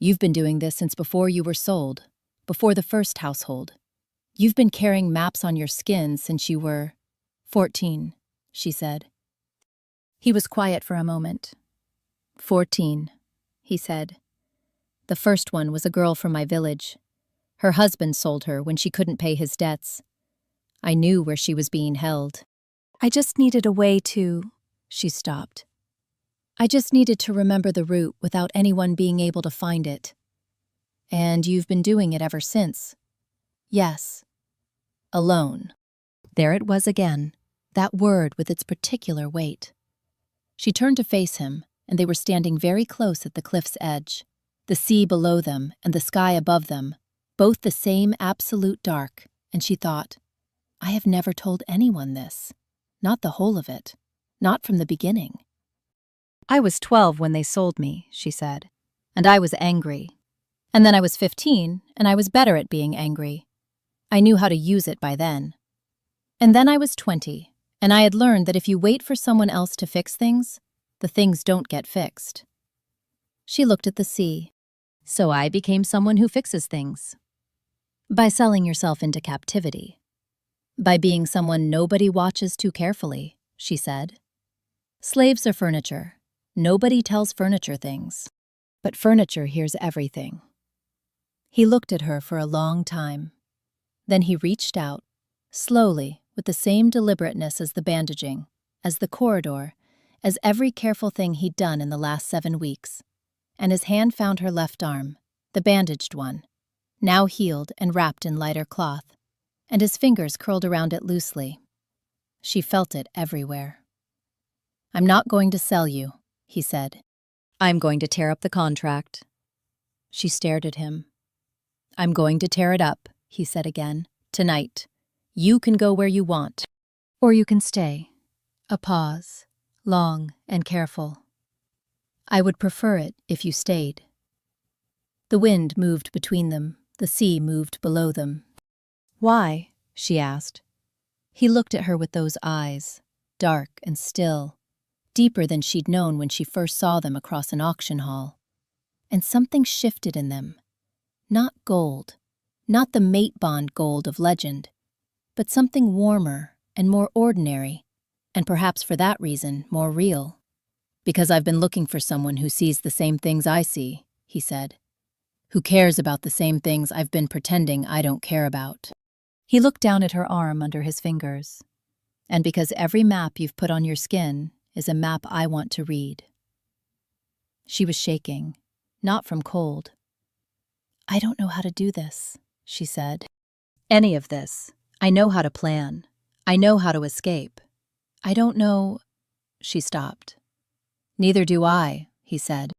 Speaker 1: "You've been doing this since before you were sold, before the first household. You've been carrying maps on your skin since you were 14, she said. He was quiet for a moment. 14, he said. "The first one was a girl from my village. Her husband sold her when she couldn't pay his debts. I knew where she was being held. I just needed a way to..." She stopped. "I just needed to remember the route without anyone being able to find it. And you've been doing it ever since." "Yes. Alone." There it was again, that word with its particular weight. She turned to face him, and they were standing very close at the cliff's edge, the sea below them and the sky above them, both the same absolute dark, and she thought, I have never told anyone this. Not the whole of it. Not from the beginning. I was 12 when they sold me, she said, and I was angry. And then I was 15, and I was better at being angry. I knew how to use it by then. And then I was 20, and I had learned that if you wait for someone else to fix things, the things don't get fixed. She looked at the sea. So I became someone who fixes things. By selling yourself into captivity. By being someone nobody watches too carefully, she said. Slaves are furniture. Nobody tells furniture things. But furniture hears everything. He looked at her for a long time. Then he reached out, slowly, with the same deliberateness as the bandaging, as the corridor, as every careful thing he'd done in the last 7 weeks. And his hand found her left arm, the bandaged one, now healed and wrapped in lighter cloth, and his fingers curled around it loosely. She felt it everywhere. I'm not going to sell you, he said. I'm going to tear up the contract. She stared at him. I'm going to tear it up, he said again, tonight. You can go where you want. Or you can stay. A pause, long and careful. I would prefer it if you stayed. The wind moved between them, the sea moved below them. Why? She asked. He looked at her with those eyes, dark and still, deeper than she'd known when she first saw them across an auction hall. And something shifted in them. Not gold, not the mate bond gold of legend, but something warmer and more ordinary, and perhaps for that reason more real. Because I've been looking for someone who sees the same things I see, he said. Who cares about the same things I've been pretending I don't care about. He looked down at her arm under his fingers. And because every map you've put on your skin is a map I want to read. She was shaking, not from cold. I don't know how to do this, she said. Any of this. I know how to plan. I know how to escape. I don't know. She stopped. Neither do I, he said.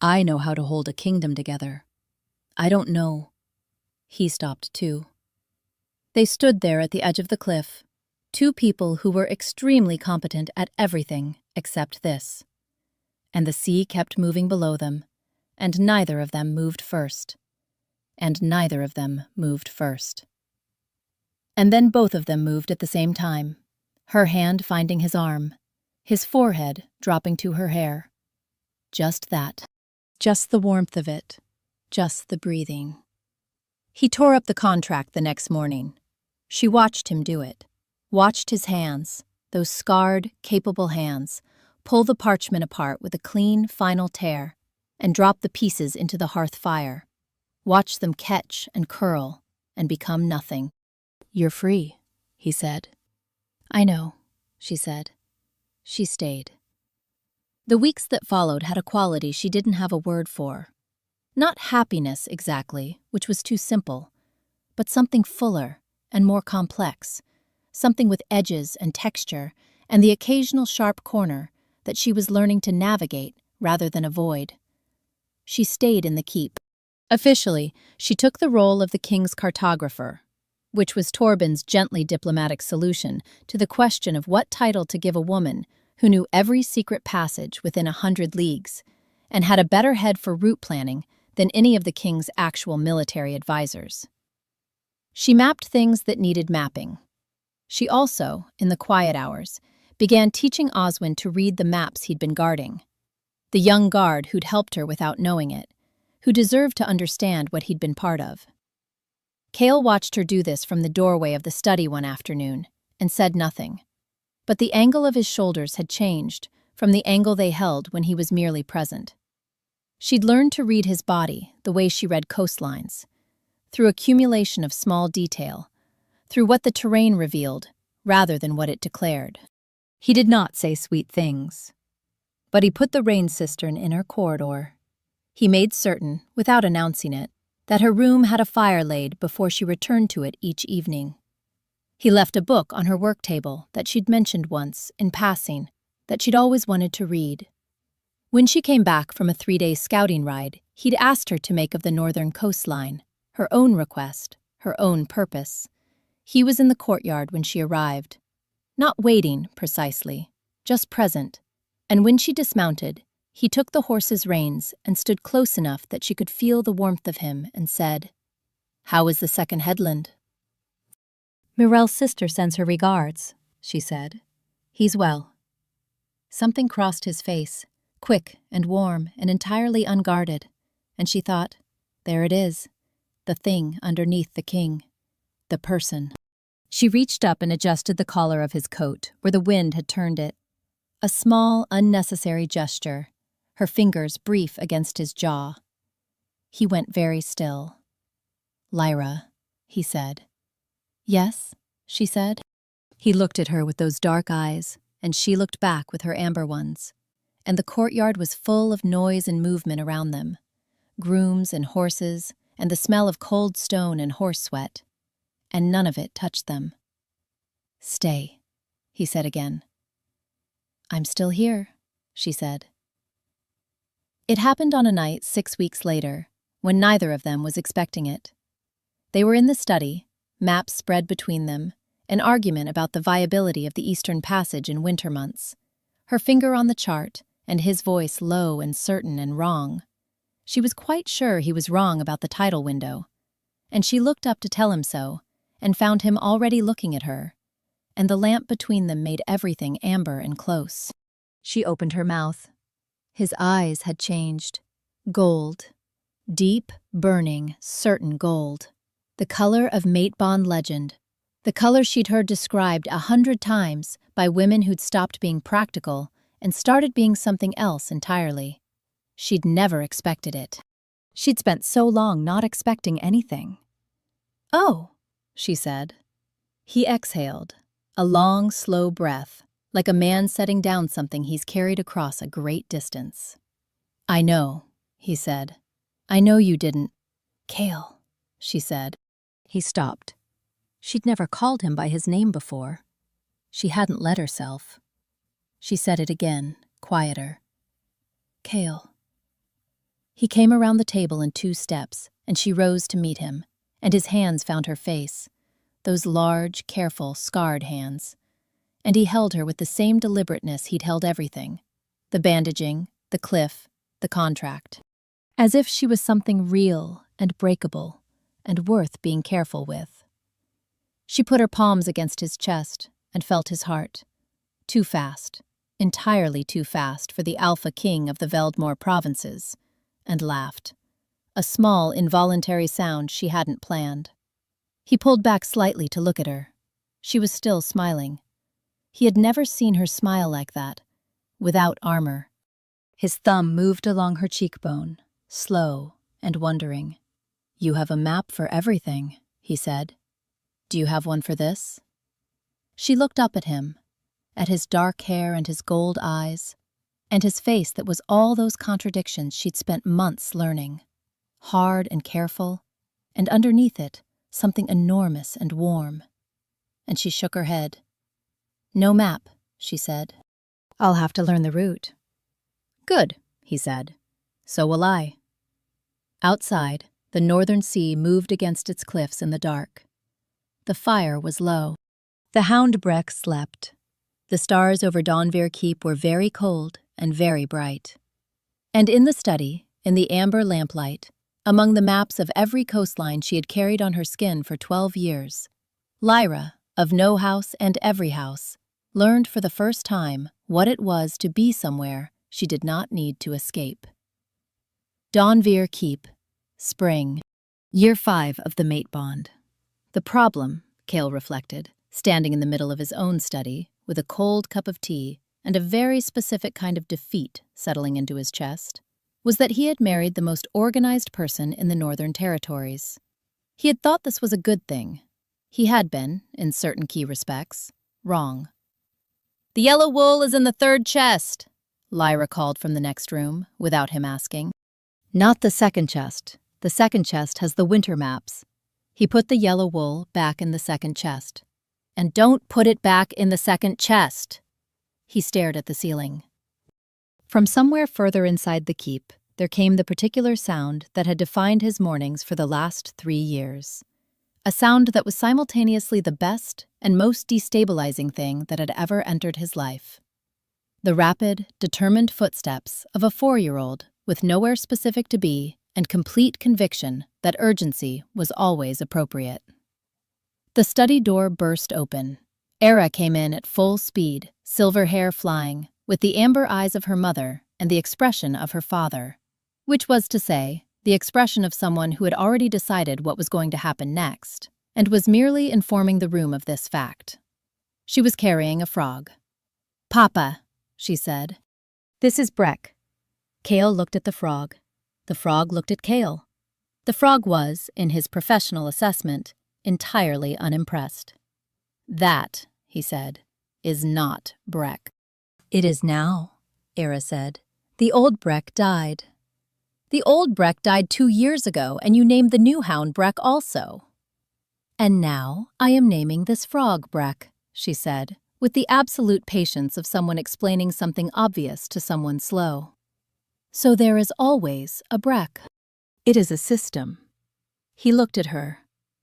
Speaker 1: I know how to hold a kingdom together. I don't know. He stopped too. They stood there at the edge of the cliff, 2 people who were extremely competent at everything except this. And the sea kept moving below them, and neither of them moved first. And neither of them moved first. And then both of them moved at the same time, her hand finding his arm, his forehead dropping to her hair. Just that. Just the warmth of it. Just the breathing. He tore up the contract the next morning. She watched him do it. Watched his hands, those scarred, capable hands, pull the parchment apart with a clean, final tear, and drop the pieces into the hearth fire. Watched them catch and curl and become nothing. You're free, he said. I know, she said. She stayed. The weeks that followed had a quality she didn't have a word for. Not happiness exactly, which was too simple, but something fuller and more complex, something with edges and texture and the occasional sharp corner that she was learning to navigate rather than avoid. She stayed in the keep. Officially, she took the role of the king's cartographer, which was Torben's gently diplomatic solution to the question of what title to give a woman who knew every secret passage within 100 leagues and had a better head for route planning than any of the king's actual military advisors. She mapped things that needed mapping. She also, in the quiet hours, began teaching Oswin to read the maps he'd been guarding. The young guard who'd helped her without knowing it, who deserved to understand what he'd been part of. Cale watched her do this from the doorway of the study one afternoon and said nothing. But the angle of his shoulders had changed from the angle they held when he was merely present. She'd learned to read his body the way she read coastlines, through accumulation of small detail, through what the terrain revealed rather than what it declared. He did not say sweet things, but he put the rain cistern in her corridor. He made certain, without announcing it, that her room had a fire laid before she returned to it each evening. He left a book on her work table that she'd mentioned once, in passing, that she'd always wanted to read. When she came back from a 3-day scouting ride, he'd asked her to make of the northern coastline, her own request, her own purpose. He was in the courtyard when she arrived. Not waiting, precisely, just present. And when she dismounted, he took the horse's reins and stood close enough that she could feel the warmth of him and said, "How is the second headland?"
Speaker 2: "Mirel's sister sends her regards," she said. "He's well." Something crossed his face, quick and warm and entirely unguarded, and she thought, there it is, the thing underneath the king, the person. She reached up and adjusted the collar of his coat where the wind had turned it. A small, unnecessary gesture, her fingers brief against his jaw. He went very still. "Lyra," he said. "Yes," she said. He looked at her with those dark eyes, and she looked back with her amber ones. And the courtyard was full of noise and movement around them. Grooms and horses, and the smell of cold stone and horse sweat. And none of it touched them. "Stay," he said again. "I'm still here," she said. It happened on a night 6 weeks later, when neither of them was expecting it. They were in the study, maps spread between them, an argument about the viability of the Eastern Passage in winter months. Her finger on the chart, and his voice low and certain and wrong. She was quite sure he was wrong about the tidal window. And she looked up to tell him so, and found him already looking at her, and the lamp between them made everything amber and close. She opened her mouth. His eyes had changed. Gold. Deep, burning, certain gold. The color of mate bond legend. The color she'd heard described 100 times by women who'd stopped being practical and started being something else entirely. She'd never expected it. She'd spent so long not expecting anything. "Oh," she said. He exhaled, a long, slow breath, like a man setting down something he's carried across a great distance. "I know," he said. "I know you didn't." "Cale," she said. He stopped. She'd never called him by his name before. She hadn't let herself. She said it again, quieter. "Cale." He came around the table in 2 steps, and she rose to meet him, and his hands found her face, those large, careful, scarred hands. And he held her with the same deliberateness he'd held everything, the bandaging, the cliff, the contract, as if she was something real and breakable and worth being careful with. She put her palms against his chest and felt his heart. Too fast, entirely too fast for the alpha king of the Veldmore provinces, and laughed. A small, involuntary sound she hadn't planned. He pulled back slightly to look at her. She was still smiling. He had never seen her smile like that, without armor. His thumb moved along her cheekbone, slow and wondering. "You have a map for everything," he said. "Do you have one for this?" She looked up at him, at his dark hair and his gold eyes, and his face that was all those contradictions she'd spent months learning. Hard and careful, and underneath it, something enormous and warm. And she shook her head. "No map," she said. "I'll have to learn the route." "Good," he said. "So will I." Outside, the northern sea moved against its cliffs in the dark. The fire was low. The houndbreck slept. The stars over Donvere Keep were very cold and very bright. And in the study, in the amber lamplight, among the maps of every coastline she had carried on her skin for 12 years, Lyra, of no house and every house, learned for the first time what it was to be somewhere she did not need to escape. Donvere Keep, spring, year 5 of the mate bond. The problem, Cale reflected, standing in the middle of his own study, with a cold cup of tea and a very specific kind of defeat settling into his chest, was that he had married the most organized person in the Northern Territories. He had thought this was a good thing. He had been, in certain key respects, wrong. "The yellow wool is in the 3rd chest," Lyra called from the next room, without him asking. "Not the 2nd chest. The 2nd chest has the winter maps." He put the yellow wool back in the 2nd chest.
Speaker 1: And don't put it back in the second chest." He stared at the ceiling. From somewhere further inside the keep, there came the particular sound that had defined his mornings for the last 3 years. A sound that was simultaneously the best and most destabilizing thing that had ever entered his life. The rapid, determined footsteps of a 4-year-old with nowhere specific to be and complete conviction that urgency was always appropriate. The study door burst open. Era came in at full speed, silver hair flying, with the amber eyes of her mother and the expression of her father, which was to say, the expression of someone who had already decided what was going to happen next, and was merely informing the room of this fact. She was carrying a frog. "Papa," she said. "This is Breck." Cale looked at the frog. The frog looked at Cale. The frog was, in his professional assessment, entirely unimpressed. "That," he said, "is not Breck."
Speaker 2: "It is now," Era said. "The old Breck died." "The old Breck died 2 years ago, and you named the new hound Breck also." "And now I am naming this frog Breck," she said, with the absolute patience of someone explaining something obvious to someone slow. "So there is always a Breck. It is a system." He looked at her.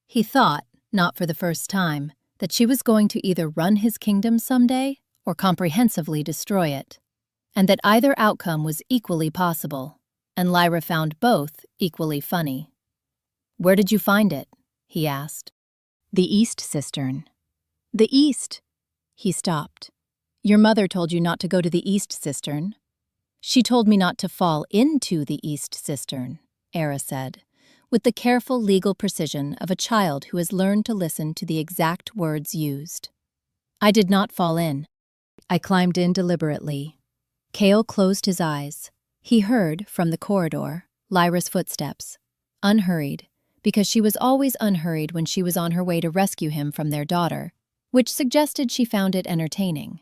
Speaker 2: He thought, not for the first time, that she was going to either run his kingdom someday or comprehensively destroy it, and that either outcome was equally possible, and Lyra found both equally funny. "Where did you find it?" he asked. "The East Cistern." "The East?" He stopped. "Your mother told you not to go to the East Cistern." "She told me not to fall into the East Cistern," Era said, with the careful legal precision of a child who has learned to listen to the exact words used. "I did not fall in. I climbed in deliberately." Cale closed his eyes. He heard, from the corridor, Lyra's footsteps, unhurried, because she was always unhurried when she was on her way to rescue him from their daughter, which suggested she found it entertaining.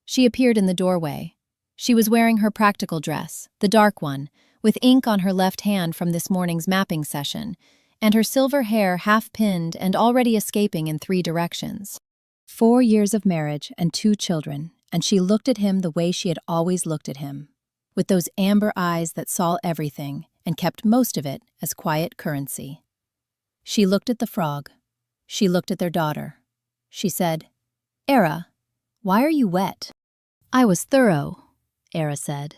Speaker 2: She appeared in the doorway. She was wearing her practical dress, the dark one, with ink on her left hand from this morning's mapping session, and her silver hair half-pinned and already escaping in 3 directions. 4 years of marriage and 2 children, and she looked at him the way she had always looked at him, with those amber eyes that saw everything and kept most of it as quiet currency. She looked at the frog. She looked at their daughter. She said, "Era, why are you wet?" "I was thorough," Era said.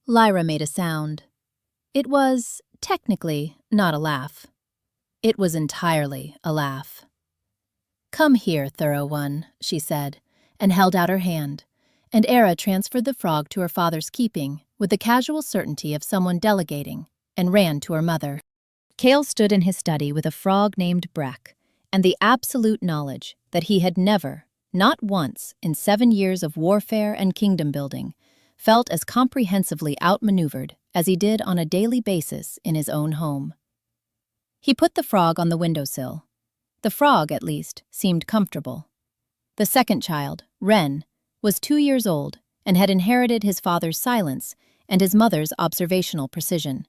Speaker 2: Lyra made a sound. It was, technically, not a laugh. It was entirely a laugh. "Come here, thorough one," she said, and held out her hand, and Era transferred the frog to her father's keeping with the casual certainty of someone delegating, and ran to her mother. Cale stood in his study with a frog named Breck, and the absolute knowledge that he had never, not once in 7 years of warfare and kingdom-building, felt as comprehensively outmaneuvered as he did on a daily basis in his own home. He put the frog on the windowsill. The frog, at least, seemed comfortable. The second child, Wren, was 2 years old and had inherited his father's silence and his mother's observational precision,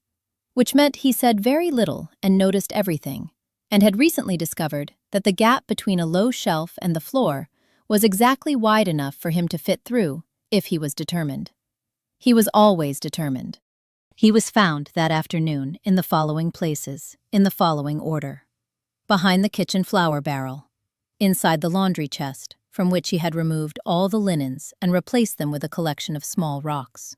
Speaker 2: which meant he said very little and noticed everything, and had recently discovered that the gap between a low shelf and the floor was exactly wide enough for him to fit through if he was determined. He was always determined. He was found that afternoon in the following places, in the following order. Behind the kitchen flour barrel, inside the laundry chest, from which he had removed all the linens and replaced them with a collection of small rocks,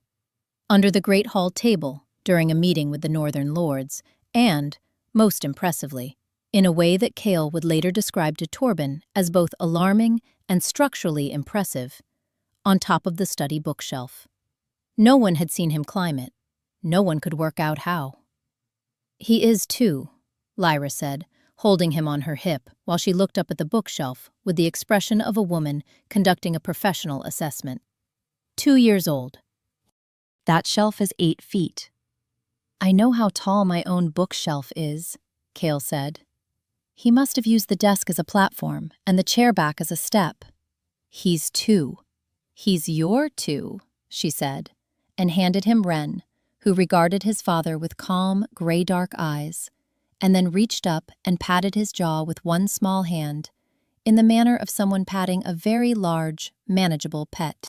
Speaker 2: under the great hall table during a meeting with the Northern Lords, and, most impressively, in a way that Cale would later describe to Torben as both alarming and structurally impressive, on top of the study bookshelf. No one had seen him climb it. No one could work out how. "He is, too," Lyra said, holding him on her hip while she looked up at the bookshelf with the expression of a woman conducting a professional assessment. 2 years old. That shelf is 8 feet. "I know how tall my own bookshelf is," Cale said. "He must have used the desk as a platform and the chair back as a step." "He's 2. He's your 2, she said, and handed him Wren, who regarded his father with calm, gray-dark eyes, and then reached up and patted his jaw with one small hand,
Speaker 1: in the manner of someone patting a very large, manageable pet.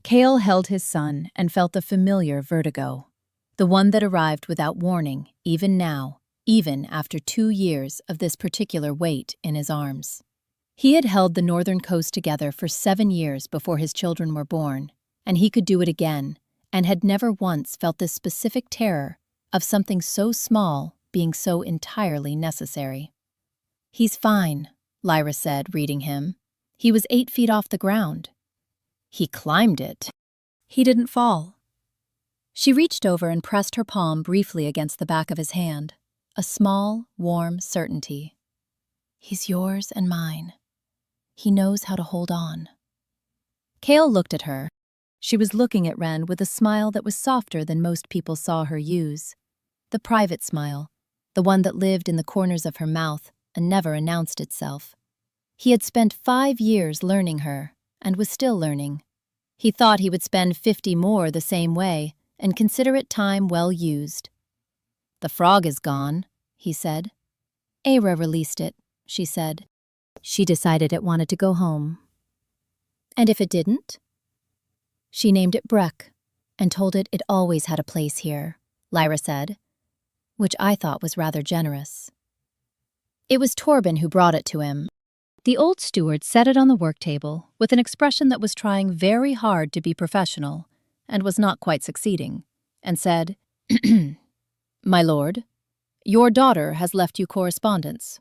Speaker 1: Cale held his son and felt the familiar vertigo, the one that arrived without warning, even now, even after 2 years of this particular weight in his arms. He had held the northern coast together for 7 years before his children were born, and he could do it again, and had never once felt this specific terror of something so small being so entirely necessary. "He's fine," Lyra said, reading him. "He was 8 feet off the ground. He climbed it. He didn't fall." She reached over and pressed her palm briefly against the back of his hand, a small, warm certainty. "He's yours and mine. He knows how to hold on." Cale looked at her. She was looking at Ren with a smile that was softer than most people saw her use. The private smile, the one that lived in the corners of her mouth and never announced itself. He had spent 5 years learning her, and was still learning. He thought he would spend 50 more the same way, and consider it time well used. "The frog is gone," he said. "Era released it," she said. She decided it wanted to go home. "And if it didn't?" She named it Breck, and told it it always had a place here, Lyra said, which I thought was rather generous. It was Torben who brought it to him. The old steward set it on the work table with an expression that was trying very hard to be professional, and was not quite succeeding, and said, "My lord, your daughter has left you correspondence."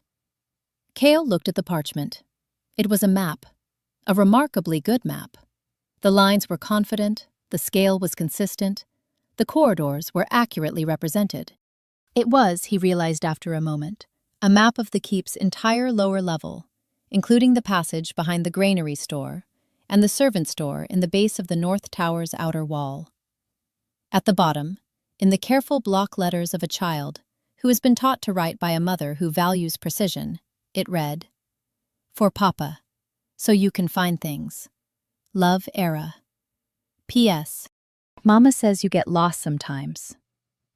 Speaker 1: Cale looked at the parchment. It was a map, a remarkably good map. The lines were confident, the scale was consistent, the corridors were accurately represented. It was, he realized after a moment, a map of the keep's entire lower level, including the passage behind the granary store and the servant store in the base of the North Tower's outer wall. At the bottom, in the careful block letters of a child who has been taught to write by a mother who values precision, it read, "For Papa, so you can find things. Love, Era. P.S. Mama says you get lost sometimes.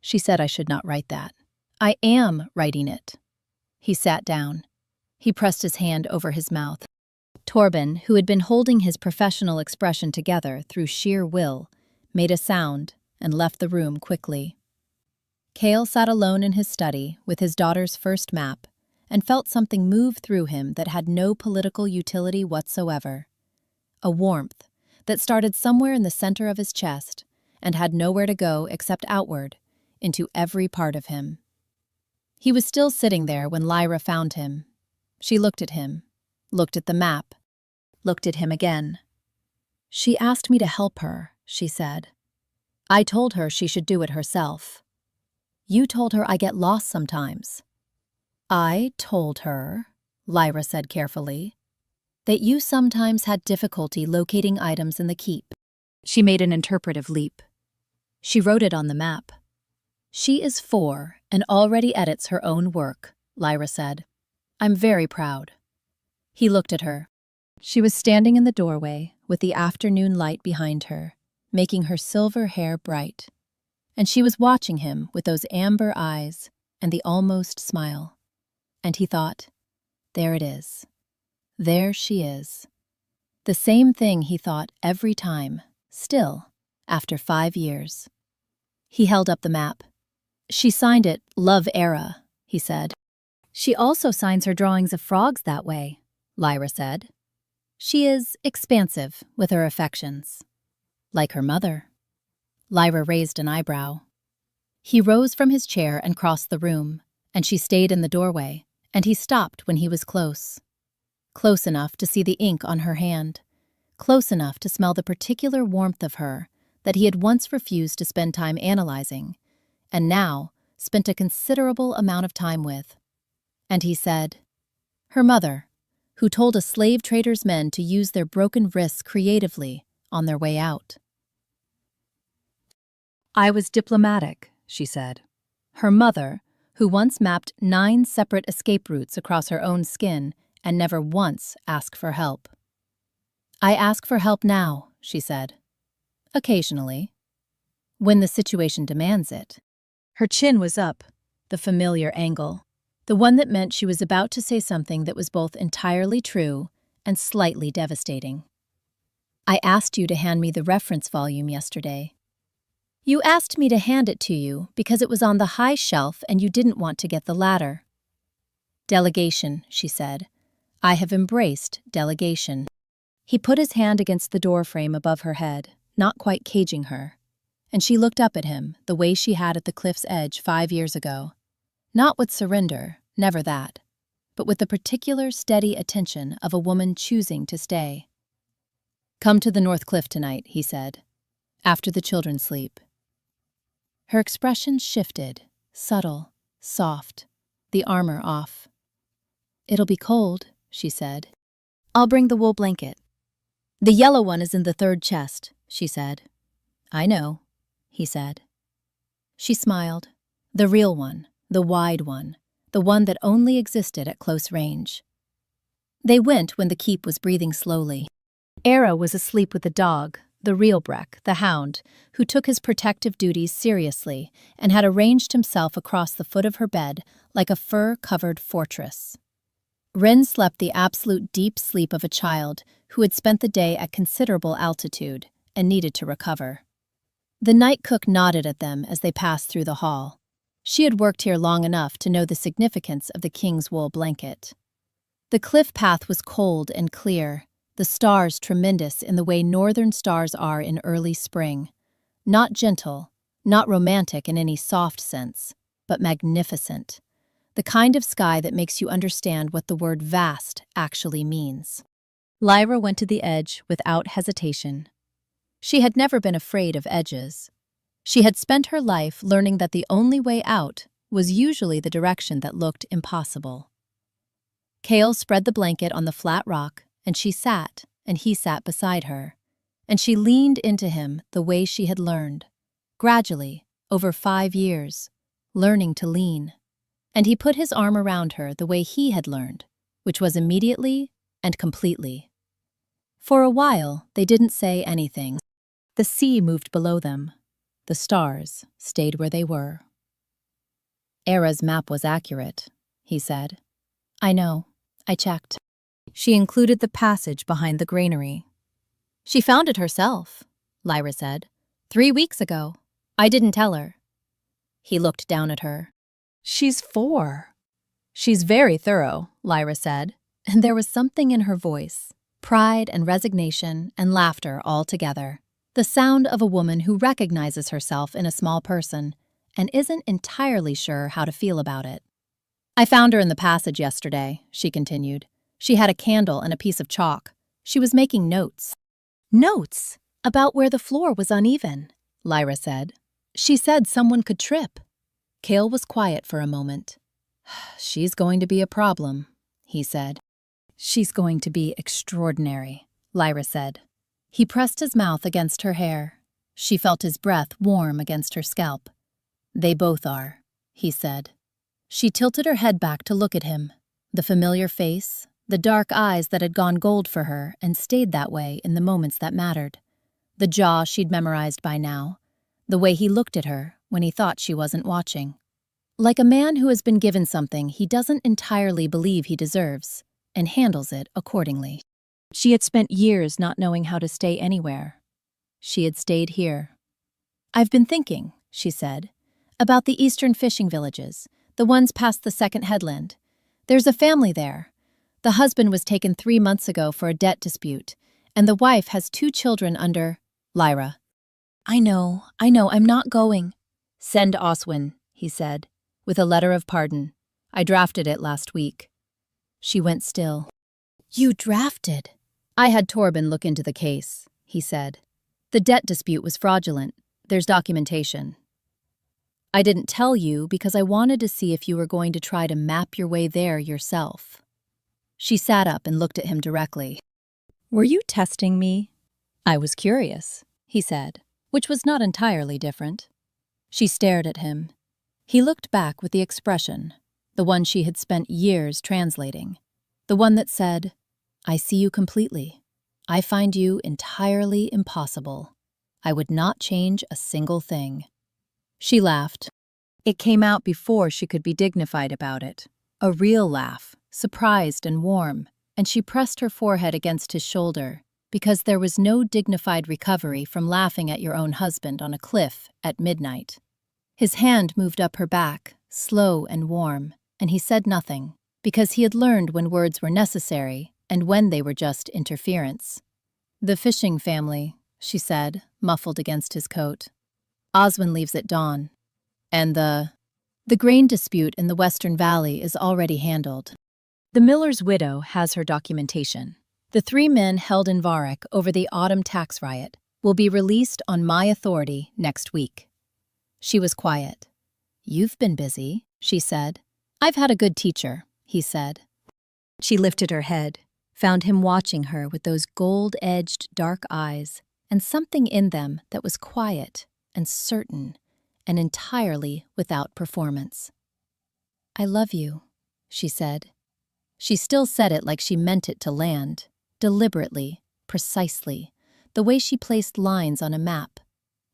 Speaker 1: She said I should not write that. I am writing it." He sat down. He pressed his hand over his mouth. Torben, who had been holding his professional expression together through sheer will, made a sound and left the room quickly. Cale sat alone in his study with his daughter's first map and felt something move through him that had no political utility whatsoever. A warmth that started somewhere in the center of his chest and had nowhere to go except outward, into every part of him. He was still sitting there when Lyra found him. She looked at him, looked at the map, looked at him again. "She asked me to help her," she said. "I told her she should do it herself. You told her I get lost sometimes." "I told her," Lyra said carefully, "that you sometimes had difficulty locating items in the keep." She made an interpretive leap. She wrote it on the map. "She is 4 and already edits her own work," Lyra said. "I'm very proud." He looked at her. She was standing in the doorway with the afternoon light behind her, making her silver hair bright. And she was watching him with those amber eyes and the almost smile. And he thought, there it is. There she is. The same thing he thought every time, still, after 5 years. He held up the map. "She signed it, Love Era," he said. "She also signs her drawings of frogs that way," Lyra said. "She is expansive with her affections. Like her mother." Lyra raised an eyebrow. He rose from his chair and crossed the room, and she stayed in the doorway, and he stopped when he was close. Close enough to see the ink on her hand, close enough to smell the particular warmth of her that he had once refused to spend time analyzing, and now spent a considerable amount of time with. And he said, "Her mother, who told a slave trader's men to use their broken wrists creatively on their way out." "I was diplomatic," she said. Her mother, who once mapped 9 separate escape routes across her own skin and never once asked for help. "I ask for help now," she said. "Occasionally. When the situation demands it." Her chin was up, the familiar angle, the one that meant she was about to say something that was both entirely true and slightly devastating. I asked you to hand me the reference volume yesterday. You asked me to hand it to you because it was on the high shelf and you didn't want to get the ladder. Delegation, she said. I have embraced delegation. He put his hand against the doorframe above her head, not quite caging her, and she looked up at him the way she had at the cliff's edge 5 years ago. Not with surrender, never that, but with the particular steady attention of a woman choosing to stay. Come to the North Cliff tonight, he said, after the children sleep. Her expression shifted, subtle, soft, the armor off. It'll be cold, she said. I'll bring the wool blanket. The yellow one is in the third chest, she said. I know, he said. She smiled. The real one, the wide one, the one that only existed at close range. They went when the keep was breathing slowly. Era was asleep with the dog, the real Breck, the hound, who took his protective duties seriously and had arranged himself across the foot of her bed like a fur-covered fortress. Rin slept the absolute deep sleep of a child who had spent the day at considerable altitude and needed to recover. The night cook nodded at them as they passed through the hall. She had worked here long enough to know the significance of the king's wool blanket. The cliff path was cold and clear, the stars tremendous in the way northern stars are in early spring. Not gentle, not romantic in any soft sense, but magnificent. The kind of sky that makes you understand what the word vast actually means. Lyra went to the edge without hesitation. She had never been afraid of edges. She had spent her life learning that the only way out was usually the direction that looked impossible. Kale spread the blanket on the flat rock, and she sat, and he sat beside her, and she leaned into him the way she had learned, gradually, over 5 years, learning to lean. And he put his arm around her the way he had learned, which was immediately and completely. For a while, they didn't say anything. The sea moved below them. The stars stayed where they were. Era's map was accurate, he said. I know. I checked. She included the passage behind the granary. She found it herself, Lyra said. 3 weeks ago. I didn't tell her. He looked down at her. She's 4. She's very thorough, Lyra said, and there was something in her voice, pride and resignation and laughter all together. The sound of a woman who recognizes herself in a small person and isn't entirely sure how to feel about it. I found her in the passage yesterday, she continued. She had a candle and a piece of chalk. She was making notes. Notes? About where the floor was uneven, Lyra said. She said someone could trip. Kale was quiet for a moment. She's going to be a problem, he said. She's going to be extraordinary, Lyra said. He pressed his mouth against her hair. She felt his breath warm against her scalp. They both are, he said. She tilted her head back to look at him. The familiar face, the dark eyes that had gone gold for her and stayed that way in the moments that mattered. The jaw she'd memorized by now. The way he looked at her when he thought she wasn't watching. Like a man who has been given something he doesn't entirely believe he deserves, and handles it accordingly. She had spent years not knowing how to stay anywhere. She had stayed here. I've been thinking, she said, about the eastern fishing villages, the ones past the second headland. There's a family there. The husband was taken 3 months ago for a debt dispute, and the wife has 2 children under Lyra. I know, I'm not going. Send Oswin, he said, with a letter of pardon. I drafted it last week. She went still. You drafted? I had Torben look into the case, he said. The debt dispute was fraudulent. There's documentation. I didn't tell you because I wanted to see if you were going to try to map your way there yourself. She sat up and looked at him directly. Were you testing me? I was curious, he said, which was not entirely different. She stared at him. He looked back with the expression, the one she had spent years translating, the one that said, I see you completely. I find you entirely impossible. I would not change a single thing. She laughed. It came out before she could be dignified about it. A real laugh, surprised and warm, and she pressed her forehead against his shoulder, because there was no dignified recovery from laughing at your own husband on a cliff at midnight. His hand moved up her back, slow and warm, and he said nothing, because he had learned when words were necessary and when they were just interference. "The fishing family," she said, muffled against his coat. "Oswin leaves at dawn. And the grain dispute in the Western Valley is already handled. The miller's widow has her documentation. The 3 men held in Varek over the autumn tax riot will be released on my authority next week." She was quiet. "You've been busy," she said. "I've had a good teacher," he said. She lifted her head, found him watching her with those gold-edged dark eyes, and something in them that was quiet and certain and entirely without performance. "I love you," she said. She still said it like she meant it to land, deliberately, precisely, the way she placed lines on a map,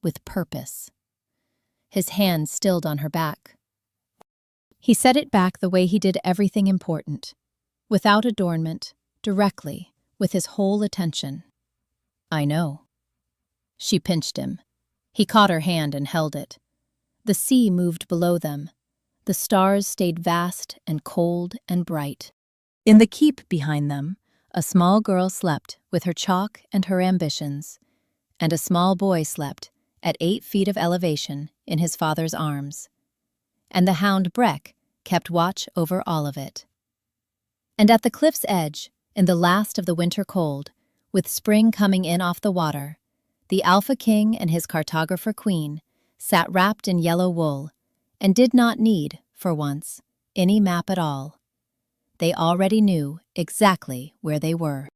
Speaker 1: with purpose. His hand stilled on her back. He set it back the way he did everything important, without adornment, directly, with his whole attention. "I know." She pinched him. He caught her hand and held it. The sea moved below them. The stars stayed vast and cold and bright. In the keep behind them, a small girl slept with her chalk and her ambitions, and a small boy slept at 8 feet of elevation in his father's arms. And the hound Breck kept watch over all of it. And at the cliff's edge, in the last of the winter cold, with spring coming in off the water, the Alpha King and his cartographer queen sat wrapped in yellow wool, and did not need, for once, any map at all. They already knew exactly where they were.